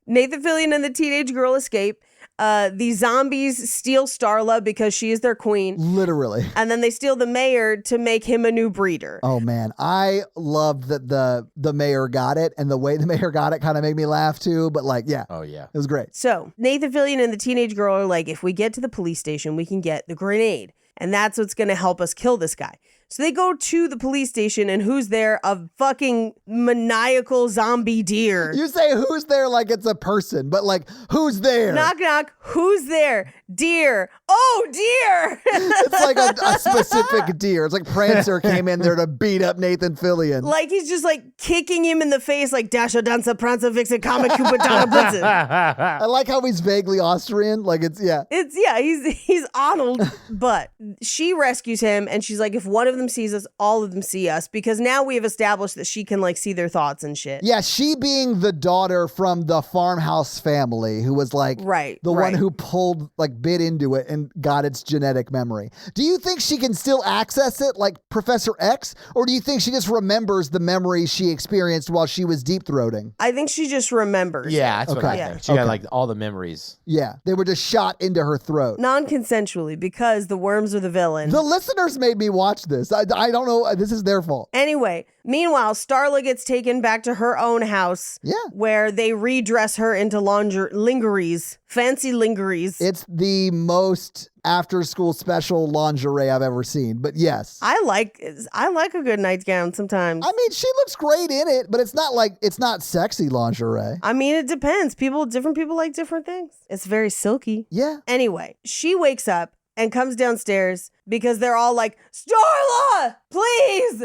Nathan Fillion and the teenage girl escape. The zombies steal Starla because she is their queen. Literally. And then they steal the mayor to make him a new breeder. Oh man, I loved that the mayor got it, and the way the mayor got it kind of made me laugh too. But like, yeah. Oh yeah. It was great. So Nathan Fillion and the teenage girl are like, if we get to the police station, we can get the grenade. And that's what's going to help us kill this guy. So they go to the police station, and who's there? A fucking maniacal zombie deer. You say who's there like it's a person, but like, who's there? Knock, knock. Who's there? Deer. Oh, deer. It's like a specific deer. It's like Prancer came in there to beat up Nathan Fillion. Like he's just like kicking him in the face like Dasha, Danza, Prancer, Vixen, Comet, Cupid, Donna, Blitzen. I like how he's vaguely Austrian. Like He's Arnold. But she rescues him, and she's like, if one of them sees us, all of them see us, because now we have established that she can like see their thoughts and shit. Yeah, she being the daughter from the farmhouse family who was like the one who pulled bit into it and got its genetic memory. Do you think she can still access it like Professor X, or do you think she just remembers the memories she experienced while she was deep throating? I think she just remembers. Yeah, that's what I think. She got like all the memories. Yeah, they were just shot into her throat. Non-consensually, because the worms are the villain. The listeners made me watch this. I don't know. This is their fault. Anyway, meanwhile, Starla gets taken back to her own house. Yeah. Where they redress her into lingeries. Fancy lingeries. It's the most after-school special lingerie I've ever seen. But yes. I like a good nightgown sometimes. I mean, she looks great in it, but it's not sexy lingerie. I mean, it depends. Different people like different things. It's very silky. Yeah. Anyway, she wakes up and comes downstairs because they're all like, Starla, please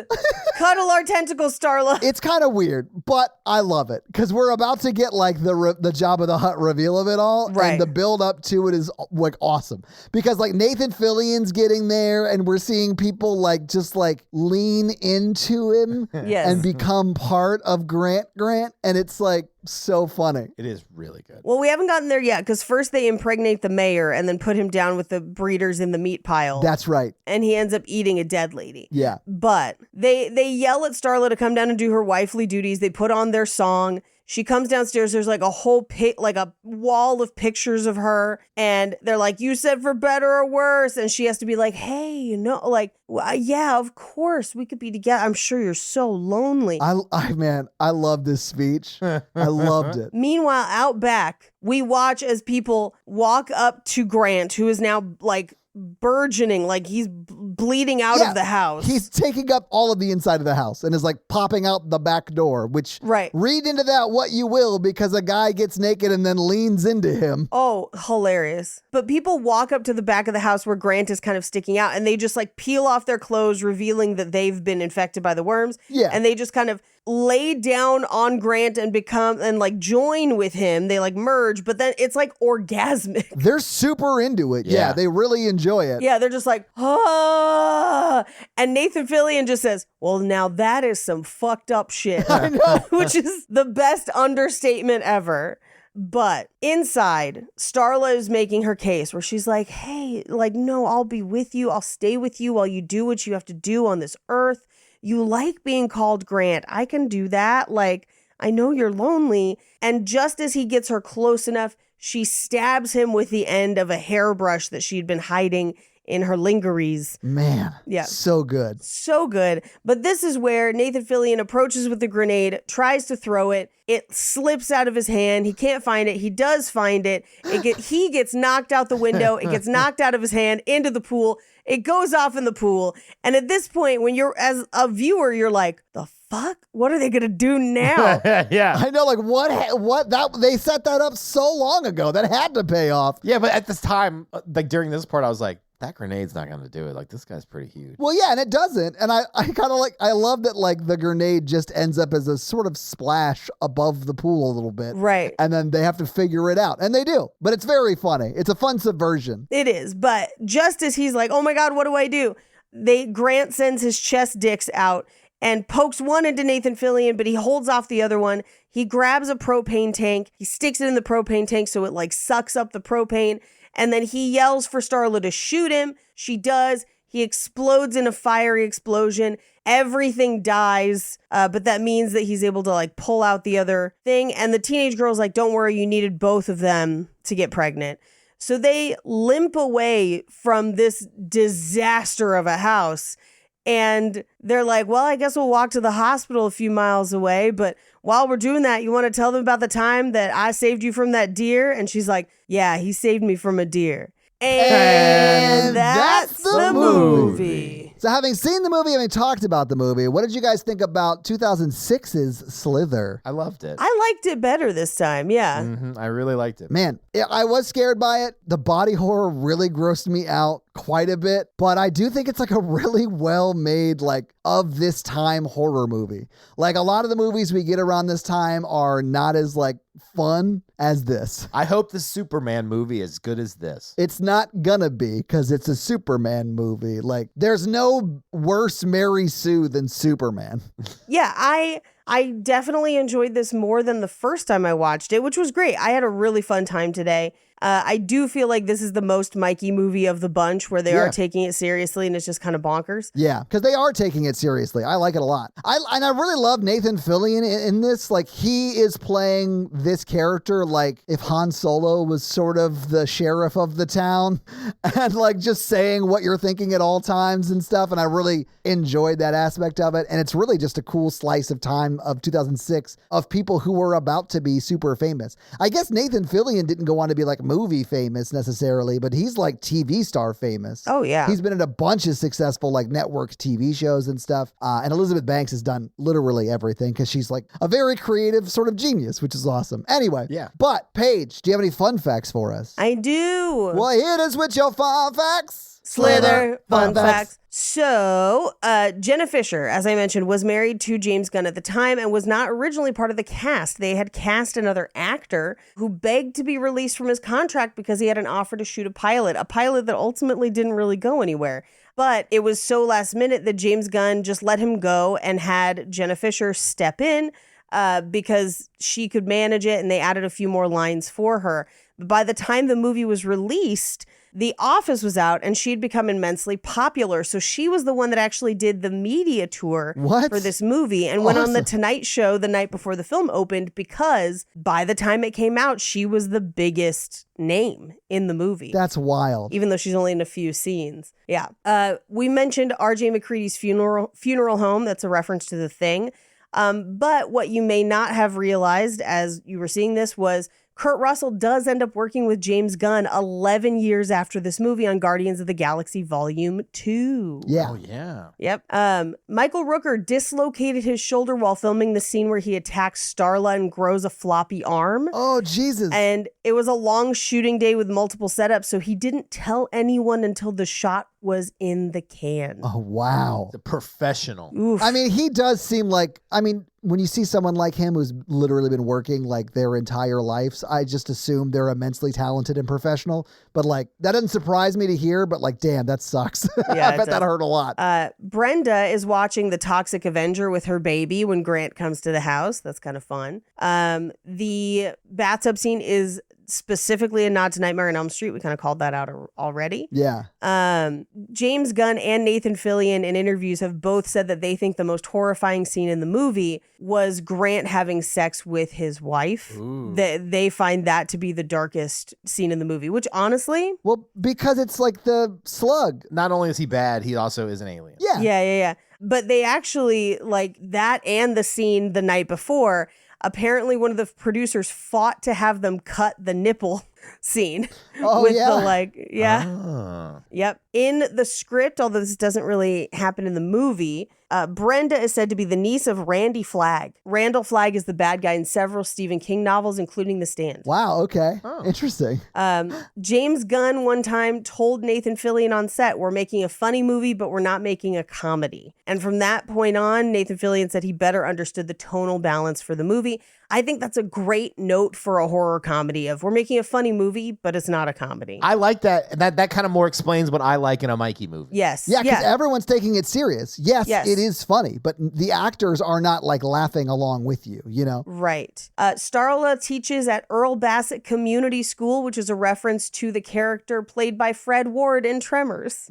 cuddle our tentacles, Starla. It's kind of weird, but I love it because we're about to get like the Jabba the Hutt reveal of it all. Right. And the build up to it is like awesome because like Nathan Fillion's getting there and we're seeing people like just like lean into him and become part of Grant. And it's like so funny. It is really good. Well, we haven't gotten there yet because first they impregnate the mayor and then put him down with the breeders in the meat pile. That's right. And he ends up eating a dead lady. Yeah. But they yell at Starla to come down and do her wifely duties. They put on their song. She comes downstairs. There's like a whole like a wall of pictures of her. And they're like, you said for better or worse. And she has to be like, hey, yeah, of course we could be together. I'm sure you're so lonely. I love this speech. I loved it. Meanwhile, out back, we watch as people walk up to Grant, who is now like burgeoning, like he's bleeding out of the house. He's taking up all of the inside of the house and is like popping out the back door, which read into that what you will, because a guy gets naked and then leans into him. Oh, hilarious. But people walk up to the back of the house where Grant is kind of sticking out and they just like peel off their clothes, revealing that they've been infected by the worms. Yeah. And they just kind of lay down on Grant and like join with him. They like merge, but then it's like orgasmic. They're super into it. Yeah, they really enjoy it. Yeah, they're just like, ah. And Nathan Fillion just says, well, now that is some fucked up shit. I know. Which is the best understatement ever. But inside, Starla is making her case where she's like, hey, like, no, I'll be with you. I'll stay with you while you do what you have to do on this earth. You like being called Grant. I can do that. Like, I know you're lonely. And just as he gets her close enough, she stabs him with the end of a hairbrush that she'd been hiding in her lingeries. Man, Yeah. so good. So good. But this is where Nathan Fillion approaches with the grenade, tries to throw it. It slips out of his hand. He can't find it. He does find it. He gets knocked out the window. It gets knocked out of his hand into the pool. It goes off in the pool. And at this point, when you're as a viewer, you're like, the fuck? What are they going to do now? Yeah. I know, like what that they set that up so long ago. That had to pay off. Yeah, but at this time, like during this part, I was like, that grenade's not going to do it. Like, this guy's pretty huge. Well, yeah, and it doesn't. And I kind of I love that, like, the grenade just ends up as a sort of splash above the pool a little bit. Right. And then they have to figure it out. And they do. But it's very funny. It's a fun subversion. It is. But just as he's like, oh my God, what do I do? Grant sends his chest dicks out and pokes one into Nathan Fillion, but he holds off the other one. He grabs a propane tank. He sticks it in the propane tank so it like sucks up the propane. And then he yells for Starla to shoot him. She does. He explodes in a fiery explosion. Everything dies, but that means that he's able to like pull out the other thing. And the teenage girl's like, don't worry, you needed both of them to get pregnant. So they limp away from this disaster of a house. And they're like, well, I guess we'll walk to the hospital a few miles away. But while we're doing that, you want to tell them about the time that I saved you from that deer? And she's like, yeah, he saved me from a deer. And that's the movie. So having seen the movie, having talked about the movie, what did you guys think about 2006's Slither? I loved it. I liked it better this time, yeah. I really liked it. Man, I was scared by it. The body horror really grossed me out quite a bit, but I do think it's like a really well made, like, of this time horror movie. Like, a lot of the movies we get around this time are not as like fun as this. I hope the Superman movie is good as this. It's not gonna be, because it's a Superman movie. Like, there's no worse Mary Sue than Superman. Yeah, I definitely enjoyed this more than the first time I watched it, which was great. I had a really fun time today. I do feel like this is the most Mikey movie of the bunch where they are taking it seriously and it's just kind of bonkers. Yeah, because they are taking it seriously. I like it a lot. And I really love Nathan Fillion in this. Like, he is playing this character like if Han Solo was sort of the sheriff of the town and like just saying what you're thinking at all times and stuff. And I really enjoyed that aspect of it. And it's really just a cool slice of time of 2006 of people who were about to be super famous. I guess Nathan Fillion didn't go on to be like movie famous necessarily, but he's like TV star famous. Oh, yeah. He's been in a bunch of successful like network TV shows and stuff. And Elizabeth Banks has done literally everything because she's like a very creative sort of genius, which is awesome. Anyway, but Paige, do you have any fun facts for us? I do. Well, hit us with your fun facts. Slither, fun facts. So, Jenna Fisher, as I mentioned, was married to James Gunn at the time and was not originally part of the cast. They had cast another actor who begged to be released from his contract because he had an offer to shoot a pilot that ultimately didn't really go anywhere. But it was so last minute that James Gunn just let him go and had Jenna Fisher step in because she could manage it, and they added a few more lines for her. But by the time the movie was released, The Office was out and she'd become immensely popular. So she was the one that actually did the media tour for this movie and went on The Tonight Show the night before the film opened because by the time it came out, she was the biggest name in the movie. That's wild. Even though she's only in a few scenes. Yeah. We mentioned R.J. McCready's funeral home. That's a reference to The Thing. But what you may not have realized as you were seeing this was Kurt Russell does end up working with James Gunn 11 years after this movie on Guardians of the Galaxy Volume 2. Yeah. Oh, yeah. Yep. Michael Rooker dislocated his shoulder while filming the scene where he attacks Starla and grows a floppy arm. Oh, Jesus. And it was a long shooting day with multiple setups, so he didn't tell anyone until the shot was in the can. Oh, wow. The professional. Oof. I mean, he does seem like, when you see someone like him who's literally been working like their entire lives, I just assume they're immensely talented and professional. But like, that doesn't surprise me to hear, but like, damn, that sucks. Yeah, I bet that hurt a lot. Brenda is watching The Toxic Avenger with her baby when Grant comes to the house. That's kind of fun. The bathtub scene is specifically a nod to Nightmare on Elm Street. We kind of called that out already. Yeah. James Gunn and Nathan Fillion in interviews have both said that they think the most horrifying scene in the movie was Grant having sex with his wife. That they find that to be the darkest scene in the movie, which honestly... Well, because it's like the slug. Not only is he bad, he also is an alien. Yeah. Yeah. But they actually, like that and the scene the night before, apparently one of the producers fought to have them cut the nipple scene. Oh, with yeah. the like, Yep. In the script, although this doesn't really happen in the movie, Brenda is said to be the niece of Randy Flagg. Randall Flagg is the bad guy in several Stephen King novels, including The Stand. Wow, okay. Interesting. James Gunn one time told Nathan Fillion on set, "We're making a funny movie, but we're not making a comedy." And from that point on, Nathan Fillion said he better understood the tonal balance for the movie. I think that's a great note for a horror comedy of we're making a funny movie, but it's not a comedy. I like that. That kind of more explains what I like in a Mikey movie. Yes. Yeah, because everyone's taking it serious. Yes, Yes. it is funny, but the actors are not like laughing along with you, you know? Right. Starla teaches at Earl Bassett Community School, which is a reference to the character played by Fred Ward in Tremors.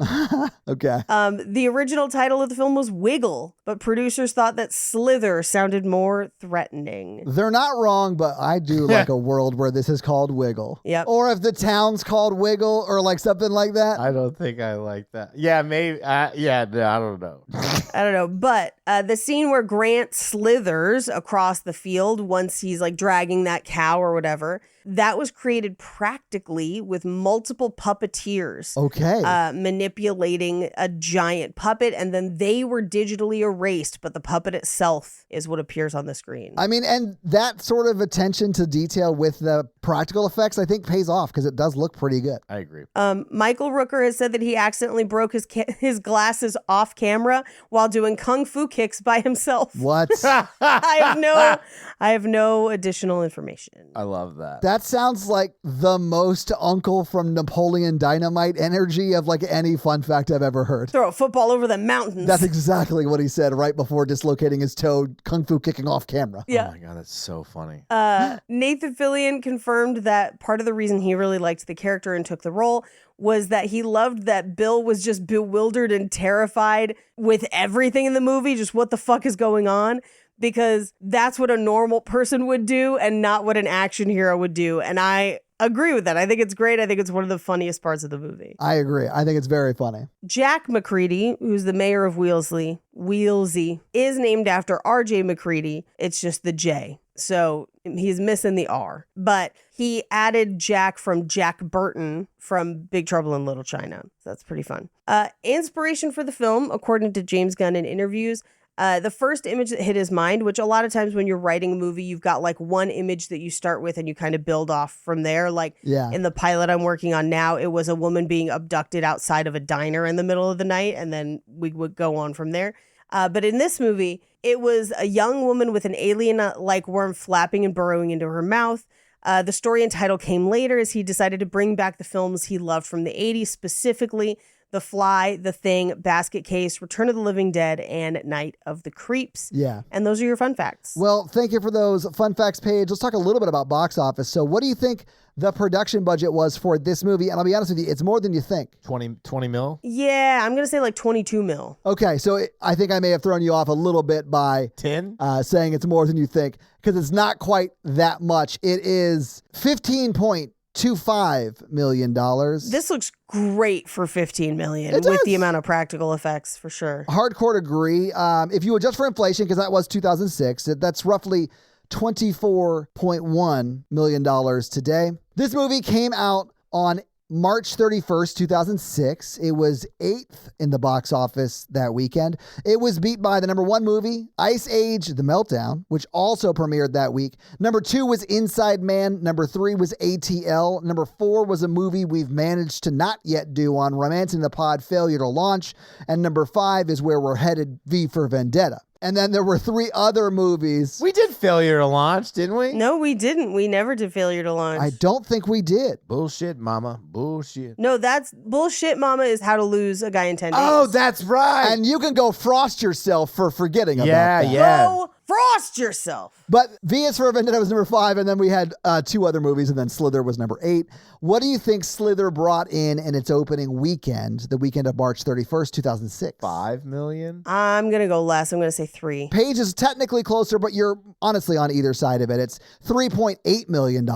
Okay. The original title of the film was Wiggle, but producers thought that Slither sounded more threatening. They're not wrong, but I do like a world where this is called Wiggle. Yep. Or if the town's called Wiggle or like something like that. I don't think I like that. Yeah, maybe. I don't know. I don't know, but the scene where Grant slithers across the field once he's like dragging that cow or whatever, that was created practically with multiple puppeteers. Okay. Manipulating a giant puppet, and then they were digitally erased, but the puppet itself is what appears on the screen. I mean, and that sort of attention to detail with the practical effects, I think pays off because it does look pretty good. I agree. Michael Rooker has said that he accidentally broke his glasses off camera while doing kung fu kicks by himself. What? I have no additional information. I love that. That sounds like the most Uncle from Napoleon Dynamite energy of like any fun fact I've ever heard. Throw a football over the mountains. That's exactly what he said right before dislocating his toe, kung fu kicking off camera. Yeah. Oh my God, that's so funny. Nathan Fillion confirmed that part of the reason he really liked the character and took the role was that he loved that Bill was just bewildered and terrified with everything in the movie, just what the fuck is going on, because that's what a normal person would do and not what an action hero would do. And I agree with that. I think it's great. I think it's one of the funniest parts of the movie. I agree. I think it's very funny. Jack McCready, who's the mayor of Wheelsy, is named after R.J. McCready. It's just the J. So he's missing the R. But he added Jack from Jack Burton from Big Trouble in Little China. So that's pretty fun. Inspiration for the film, according to James Gunn in interviews, the first image that hit his mind, which a lot of times when you're writing a movie, you've got like one image that you start with and you kind of build off from there. Like in the pilot I'm working on now, it was a woman being abducted outside of a diner in the middle of the night, and then we would go on from there. But in this movie, it was a young woman with an alien-like worm flapping and burrowing into her mouth. The story and title came later as he decided to bring back the films he loved from the 80s, specifically The Fly, The Thing, Basket Case, Return of the Living Dead, and Night of the Creeps. Yeah. And those are your fun facts. Well, thank you for those fun facts page. Let's talk a little bit about box office. So what do you think the production budget was for this movie? And I'll be honest with you, it's more than you think. 20 mil? Yeah, I'm going to say like 22 mil. Okay, so I think I may have thrown you off a little bit by 10? Saying it's more than you think, because it's not quite that much. It is $15.25 million. This looks great for $15 million It with does. the amount of practical effects, for sure. Hardcore agree. If you adjust for inflation, because that was 2006, that's roughly $24.1 million today. This movie came out on March 31st, 2006. It was 8th in the box office that weekend. It was beat by the number 1 movie, Ice Age: The Meltdown, which also premiered that week. Number 2 was Inside Man. Number 3 was ATL. Number 4 was a movie we've managed to not yet do on Romancing the Pod, Failure to Launch. And number 5 is Where We're Headed, V for Vendetta. And then there were 3 other movies. We did Failure to Launch, didn't we? No, we didn't. We never did Failure to Launch. I don't think we did. Bullshit, mama. Bullshit. No, that's bullshit, mama, is How to Lose a Guy in 10 Days. Oh, that's right. And you can go frost yourself for forgetting about that. Yeah. Go Frost yourself. But V is for Vendetta was number 5, and then we had 2 other movies, and then Slither was number 8. What do you think Slither brought in its opening weekend, the weekend of March 31st, 2006? 5 million? I'm going to go less. I'm going to say 3. Paige is technically closer, but you're honestly on either side of it. It's $3.8 million.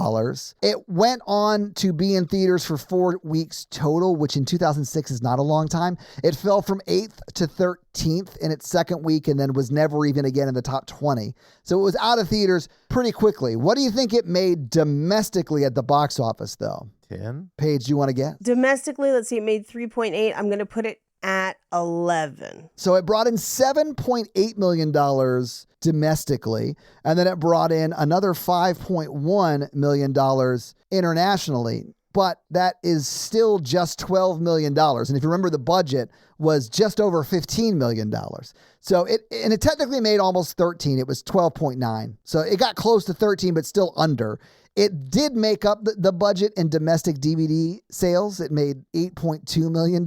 It went on to be in theaters for 4 weeks total, which in 2006 is not a long time. It fell from 8th to 13th in its second week and then was never even again in the top 20. So it was out of theaters pretty quickly. What do you think it made domestically at the box office, though? 10? Paige, do you want to guess? Domestically, let's see, it made 3.8. I'm going to put it at 11. So it brought in $7.8 million domestically, and then it brought in another $5.1 million internationally. But that is still just $12 million. And if you remember, the budget was just over $15 million. So it technically made almost 13. It was 12.9. So it got close to 13, but still under. It did make up the budget in domestic DVD sales. It made $8.2 million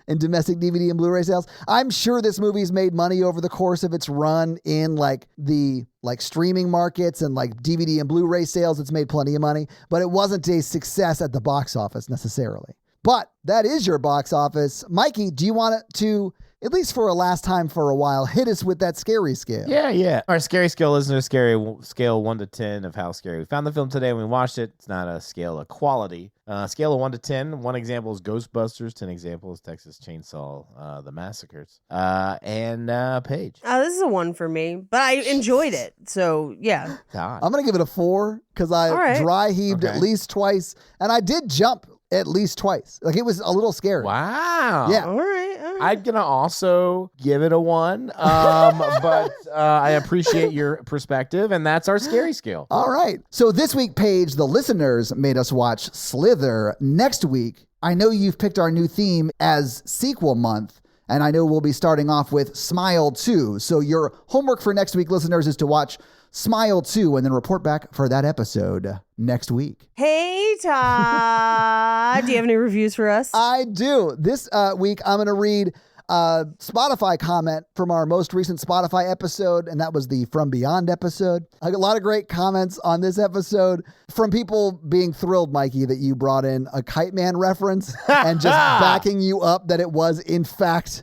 in domestic DVD and Blu-ray sales. I'm sure this movie's made money over the course of its run in the streaming markets and like DVD and Blu-ray sales. It's made plenty of money, but it wasn't a success at the box office necessarily. But that is your box office. Mikey, do you want to, at least for a last time for a while, hit us with that scary scale? Yeah. Our scary scale isn't a scary scale 1 to 10 of how scary we found the film today when we watched it. It's not a scale of quality. Scale of 1 to 10. 1 example is Ghostbusters. 10 example is Texas Chainsaw, The Massacres. And Paige. This is a 1 for me, but I enjoyed it. So, yeah. God. I'm going to give it a 4 because I dry heaved at least twice, and I did jump at least twice. Like, it was a little scary. Wow. Yeah. All right. I'm going to also give it a 1, but I appreciate your perspective, and that's our scary scale. All right. So this week, Paige, the listeners made us watch Slither. Next week, I know you've picked our new theme as sequel month, and I know we'll be starting off with Smile 2. So your homework for next week, listeners, is to watch Smile 2 and then report back for that episode next week. Hey, Todd. Do you have any reviews for us? I do. This week, I'm going to read a Spotify comment from our most recent Spotify episode, and that was the From Beyond episode. I got a lot of great comments on this episode from people being thrilled, Mikey, that you brought in a Kite Man reference and just backing you up that it was, in fact,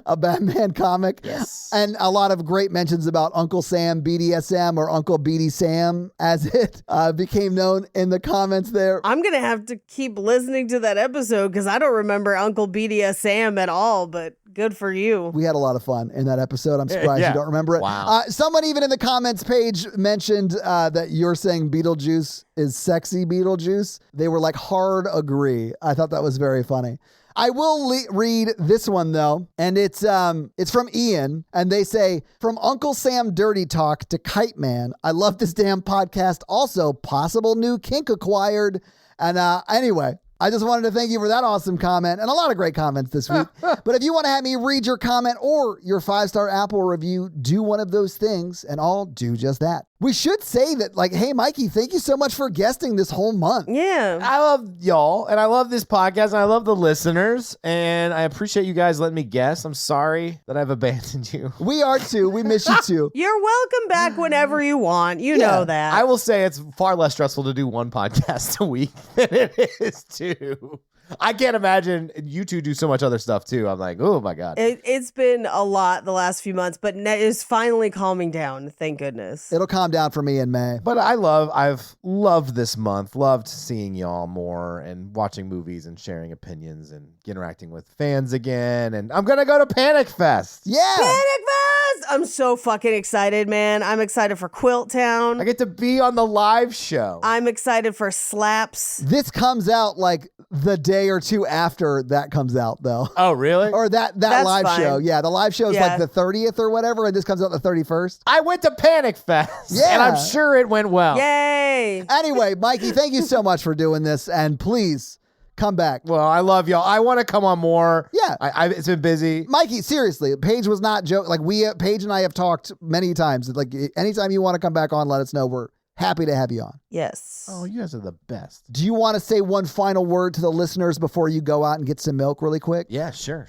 a Batman comic. Yes. And a lot of great mentions about Uncle Sam BDSM, or Uncle BD Sam, as it became known in the comments there. I'm going to have to keep listening to that episode because I don't remember Uncle BDSM at all, but good for you. We had a lot of fun in that episode. I'm surprised you don't remember it. Wow. Someone even in the comments page mentioned that you're saying Beetlejuice is sexy Beetlejuice. They were like, hard agree. I thought that was very funny. I will read this one, though, and it's from Ian, and they say, from Uncle Sam Dirty Talk to Kite Man, I love this damn podcast. Also, possible new kink acquired. And anyway, I just wanted to thank you for that awesome comment, and a lot of great comments this week. But if you want to have me read your comment or your 5-star Apple review, do one of those things, and I'll do just that. We should say that, like, hey, Mikey, thank you so much for guesting this whole month. Yeah. I love y'all, and I love this podcast, and I love the listeners, and I appreciate you guys letting me guess. I'm sorry that I've abandoned you. We are too. We miss you too. You're welcome back whenever you want. You know that. I will say it's far less stressful to do one podcast a week than it is to. I can't imagine you two do so much other stuff too. I'm like, oh my God. It's been a lot the last few months, but it's finally calming down. Thank goodness. It'll calm down for me in May. But I've loved this month, loved seeing y'all more and watching movies and sharing opinions and interacting with fans again. And I'm going to go to Panic Fest. Yeah. Panic Fest! I'm so fucking excited, man. I'm excited for Quilt Town. I get to be on the live show. I'm excited for Slaps. This comes out like the day or two after that comes out, though. Oh, really? Or that That's live fine. show. Yeah, the live show is like the 30th or whatever, and this comes out the 31st. I went to Panic Fest. Yeah. And I'm sure it went well. Yay! Anyway, Mikey, thank you so much for doing this, and please come back. Well, I love y'all. I want to come on more. Yeah. It's been busy. Mikey, seriously, Paige was not joking. Like, Paige and I have talked many times. Like, anytime you want to come back on, let us know. We're happy to have you on. Yes. Oh, you guys are the best. Do you want to say one final word to the listeners before you go out and get some milk really quick? Yeah, sure.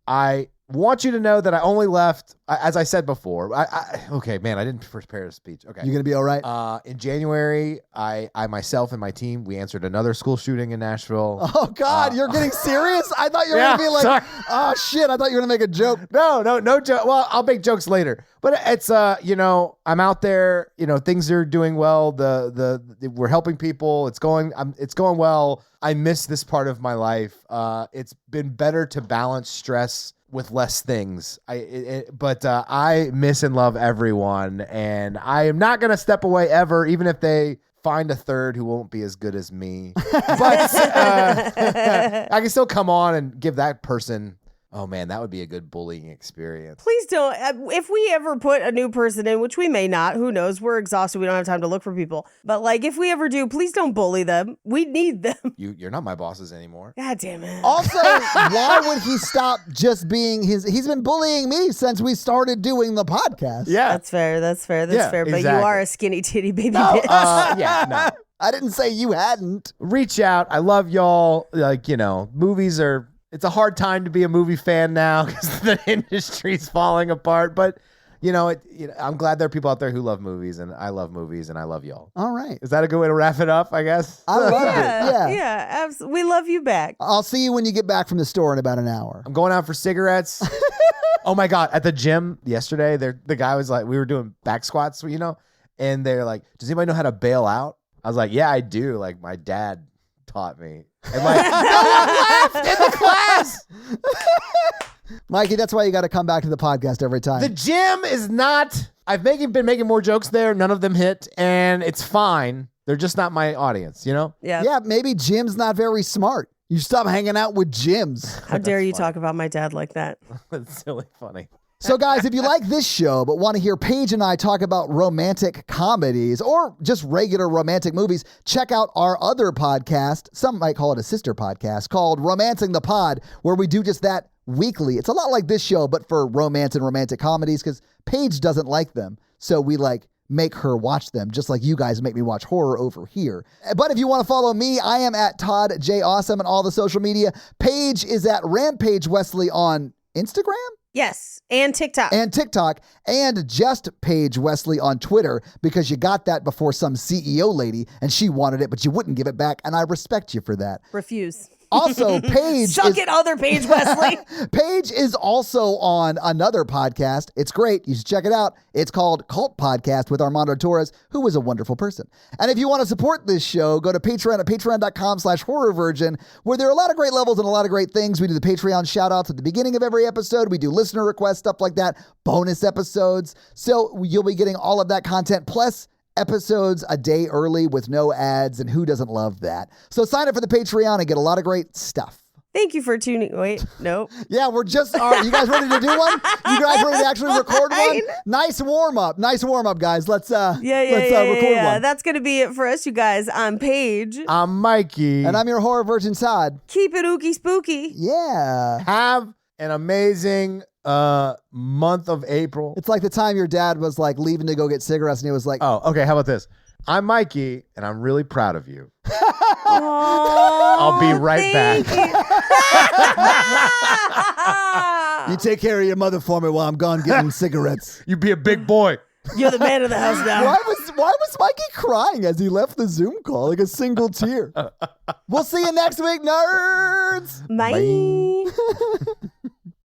I want you to know that I only left, as I said before. Okay, man, I didn't prepare a speech. Okay. You're going to be all right? In January, I myself and my team, we answered another school shooting in Nashville. Oh, God, you're getting serious? I thought you were going to be like, sorry. oh, shit, I thought you were going to make a joke. No joke. Well, I'll make jokes later. But it's, I'm out there, things are doing well. We're helping people. It's going well. I miss this part of my life. It's been better to balance stress with less things. But I miss and love everyone, and I am not going to step away ever, even if they find a third who won't be as good as me. But I can still come on and give that person. Oh man, that would be a good bullying experience. Please don't. If we ever put a new person in, which we may not, who knows? We're exhausted. We don't have time to look for people. But like, if we ever do, please don't bully them. We need them. You're not my bosses anymore. God damn it. Also, why would he stop just being he's been bullying me since we started doing the podcast. Yeah. That's fair. That's fair. But exactly. you are a skinny titty baby bitch. No. I didn't say you hadn't. Reach out. I love y'all. Movies are... It's a hard time to be a movie fan now because the industry's falling apart. But, I'm glad there are people out there who love movies, and I love movies, and I love y'all. All right. Is that a good way to wrap it up, I guess? I loved it. Yeah, absolutely. We love you back. I'll see you when you get back from the store in about an hour. I'm going out for cigarettes. Oh, my God. At the gym yesterday, the guy was like, we were doing back squats, and they're like, does anybody know how to bail out? I was like, yeah, I do. Like, my dad taught me. And like, no one left in the class. Mikey, that's why you got to come back to the podcast every time. The gym is not. I've been making more jokes there. None of them hit, and it's fine. They're just not my audience, Yeah. Yeah, maybe Jim's not very smart. You stop hanging out with Jims. How dare you talk about my dad like that? That's silly funny. So, guys, if you like this show but want to hear Paige and I talk about romantic comedies or just regular romantic movies, check out our other podcast. Some might call it a sister podcast called Romancing the Pod, where we do just that weekly. It's a lot like this show, but for romance and romantic comedies, because Paige doesn't like them. So we make her watch them, just like you guys make me watch horror over here. But if you want to follow me, I am at Todd J. Awesome on all the social media. Paige is at Rampage Wesley on Instagram? Yes, and TikTok. And just Paige Wesley on Twitter, because you got that before some CEO lady and she wanted it, but you wouldn't give it back. And I respect you for that. Refuse. Also, Paige Suck it, other Paige Wesley. Paige is also on another podcast. It's great. You should check it out. It's called Cult Podcast with Armando Torres, who is a wonderful person. And if you want to support this show, go to Patreon at patreon.com/horrorvirgin, where there are a lot of great levels and a lot of great things. We do the Patreon shout outs at the beginning of every episode. We do listener requests, stuff like that, bonus episodes. So you'll be getting all of that content, plus episodes a day early with no ads, and who doesn't love that? So sign up for the Patreon and get a lot of great stuff. Thank you for tuning. Wait, nope. Yeah, we're just, all right, you guys ready to do one? You guys ready to actually record one? Nice warm up, guys. Let's record one. That's going to be it for us, you guys. I'm Paige. I'm Mikey. And I'm your horror virgin, Todd. Keep it ooky spooky. Yeah. Have an amazing month of April. It's like the time your dad was like leaving to go get cigarettes and he was like, oh, okay, how about this? I'm Mikey, and I'm really proud of you. Oh, I'll be right back. You take care of your mother for me while I'm gone getting cigarettes. You be a big boy. You're the man of the house now. Why was Mikey crying as he left the Zoom call? Like a single tear. We'll see you next week, nerds. Bye.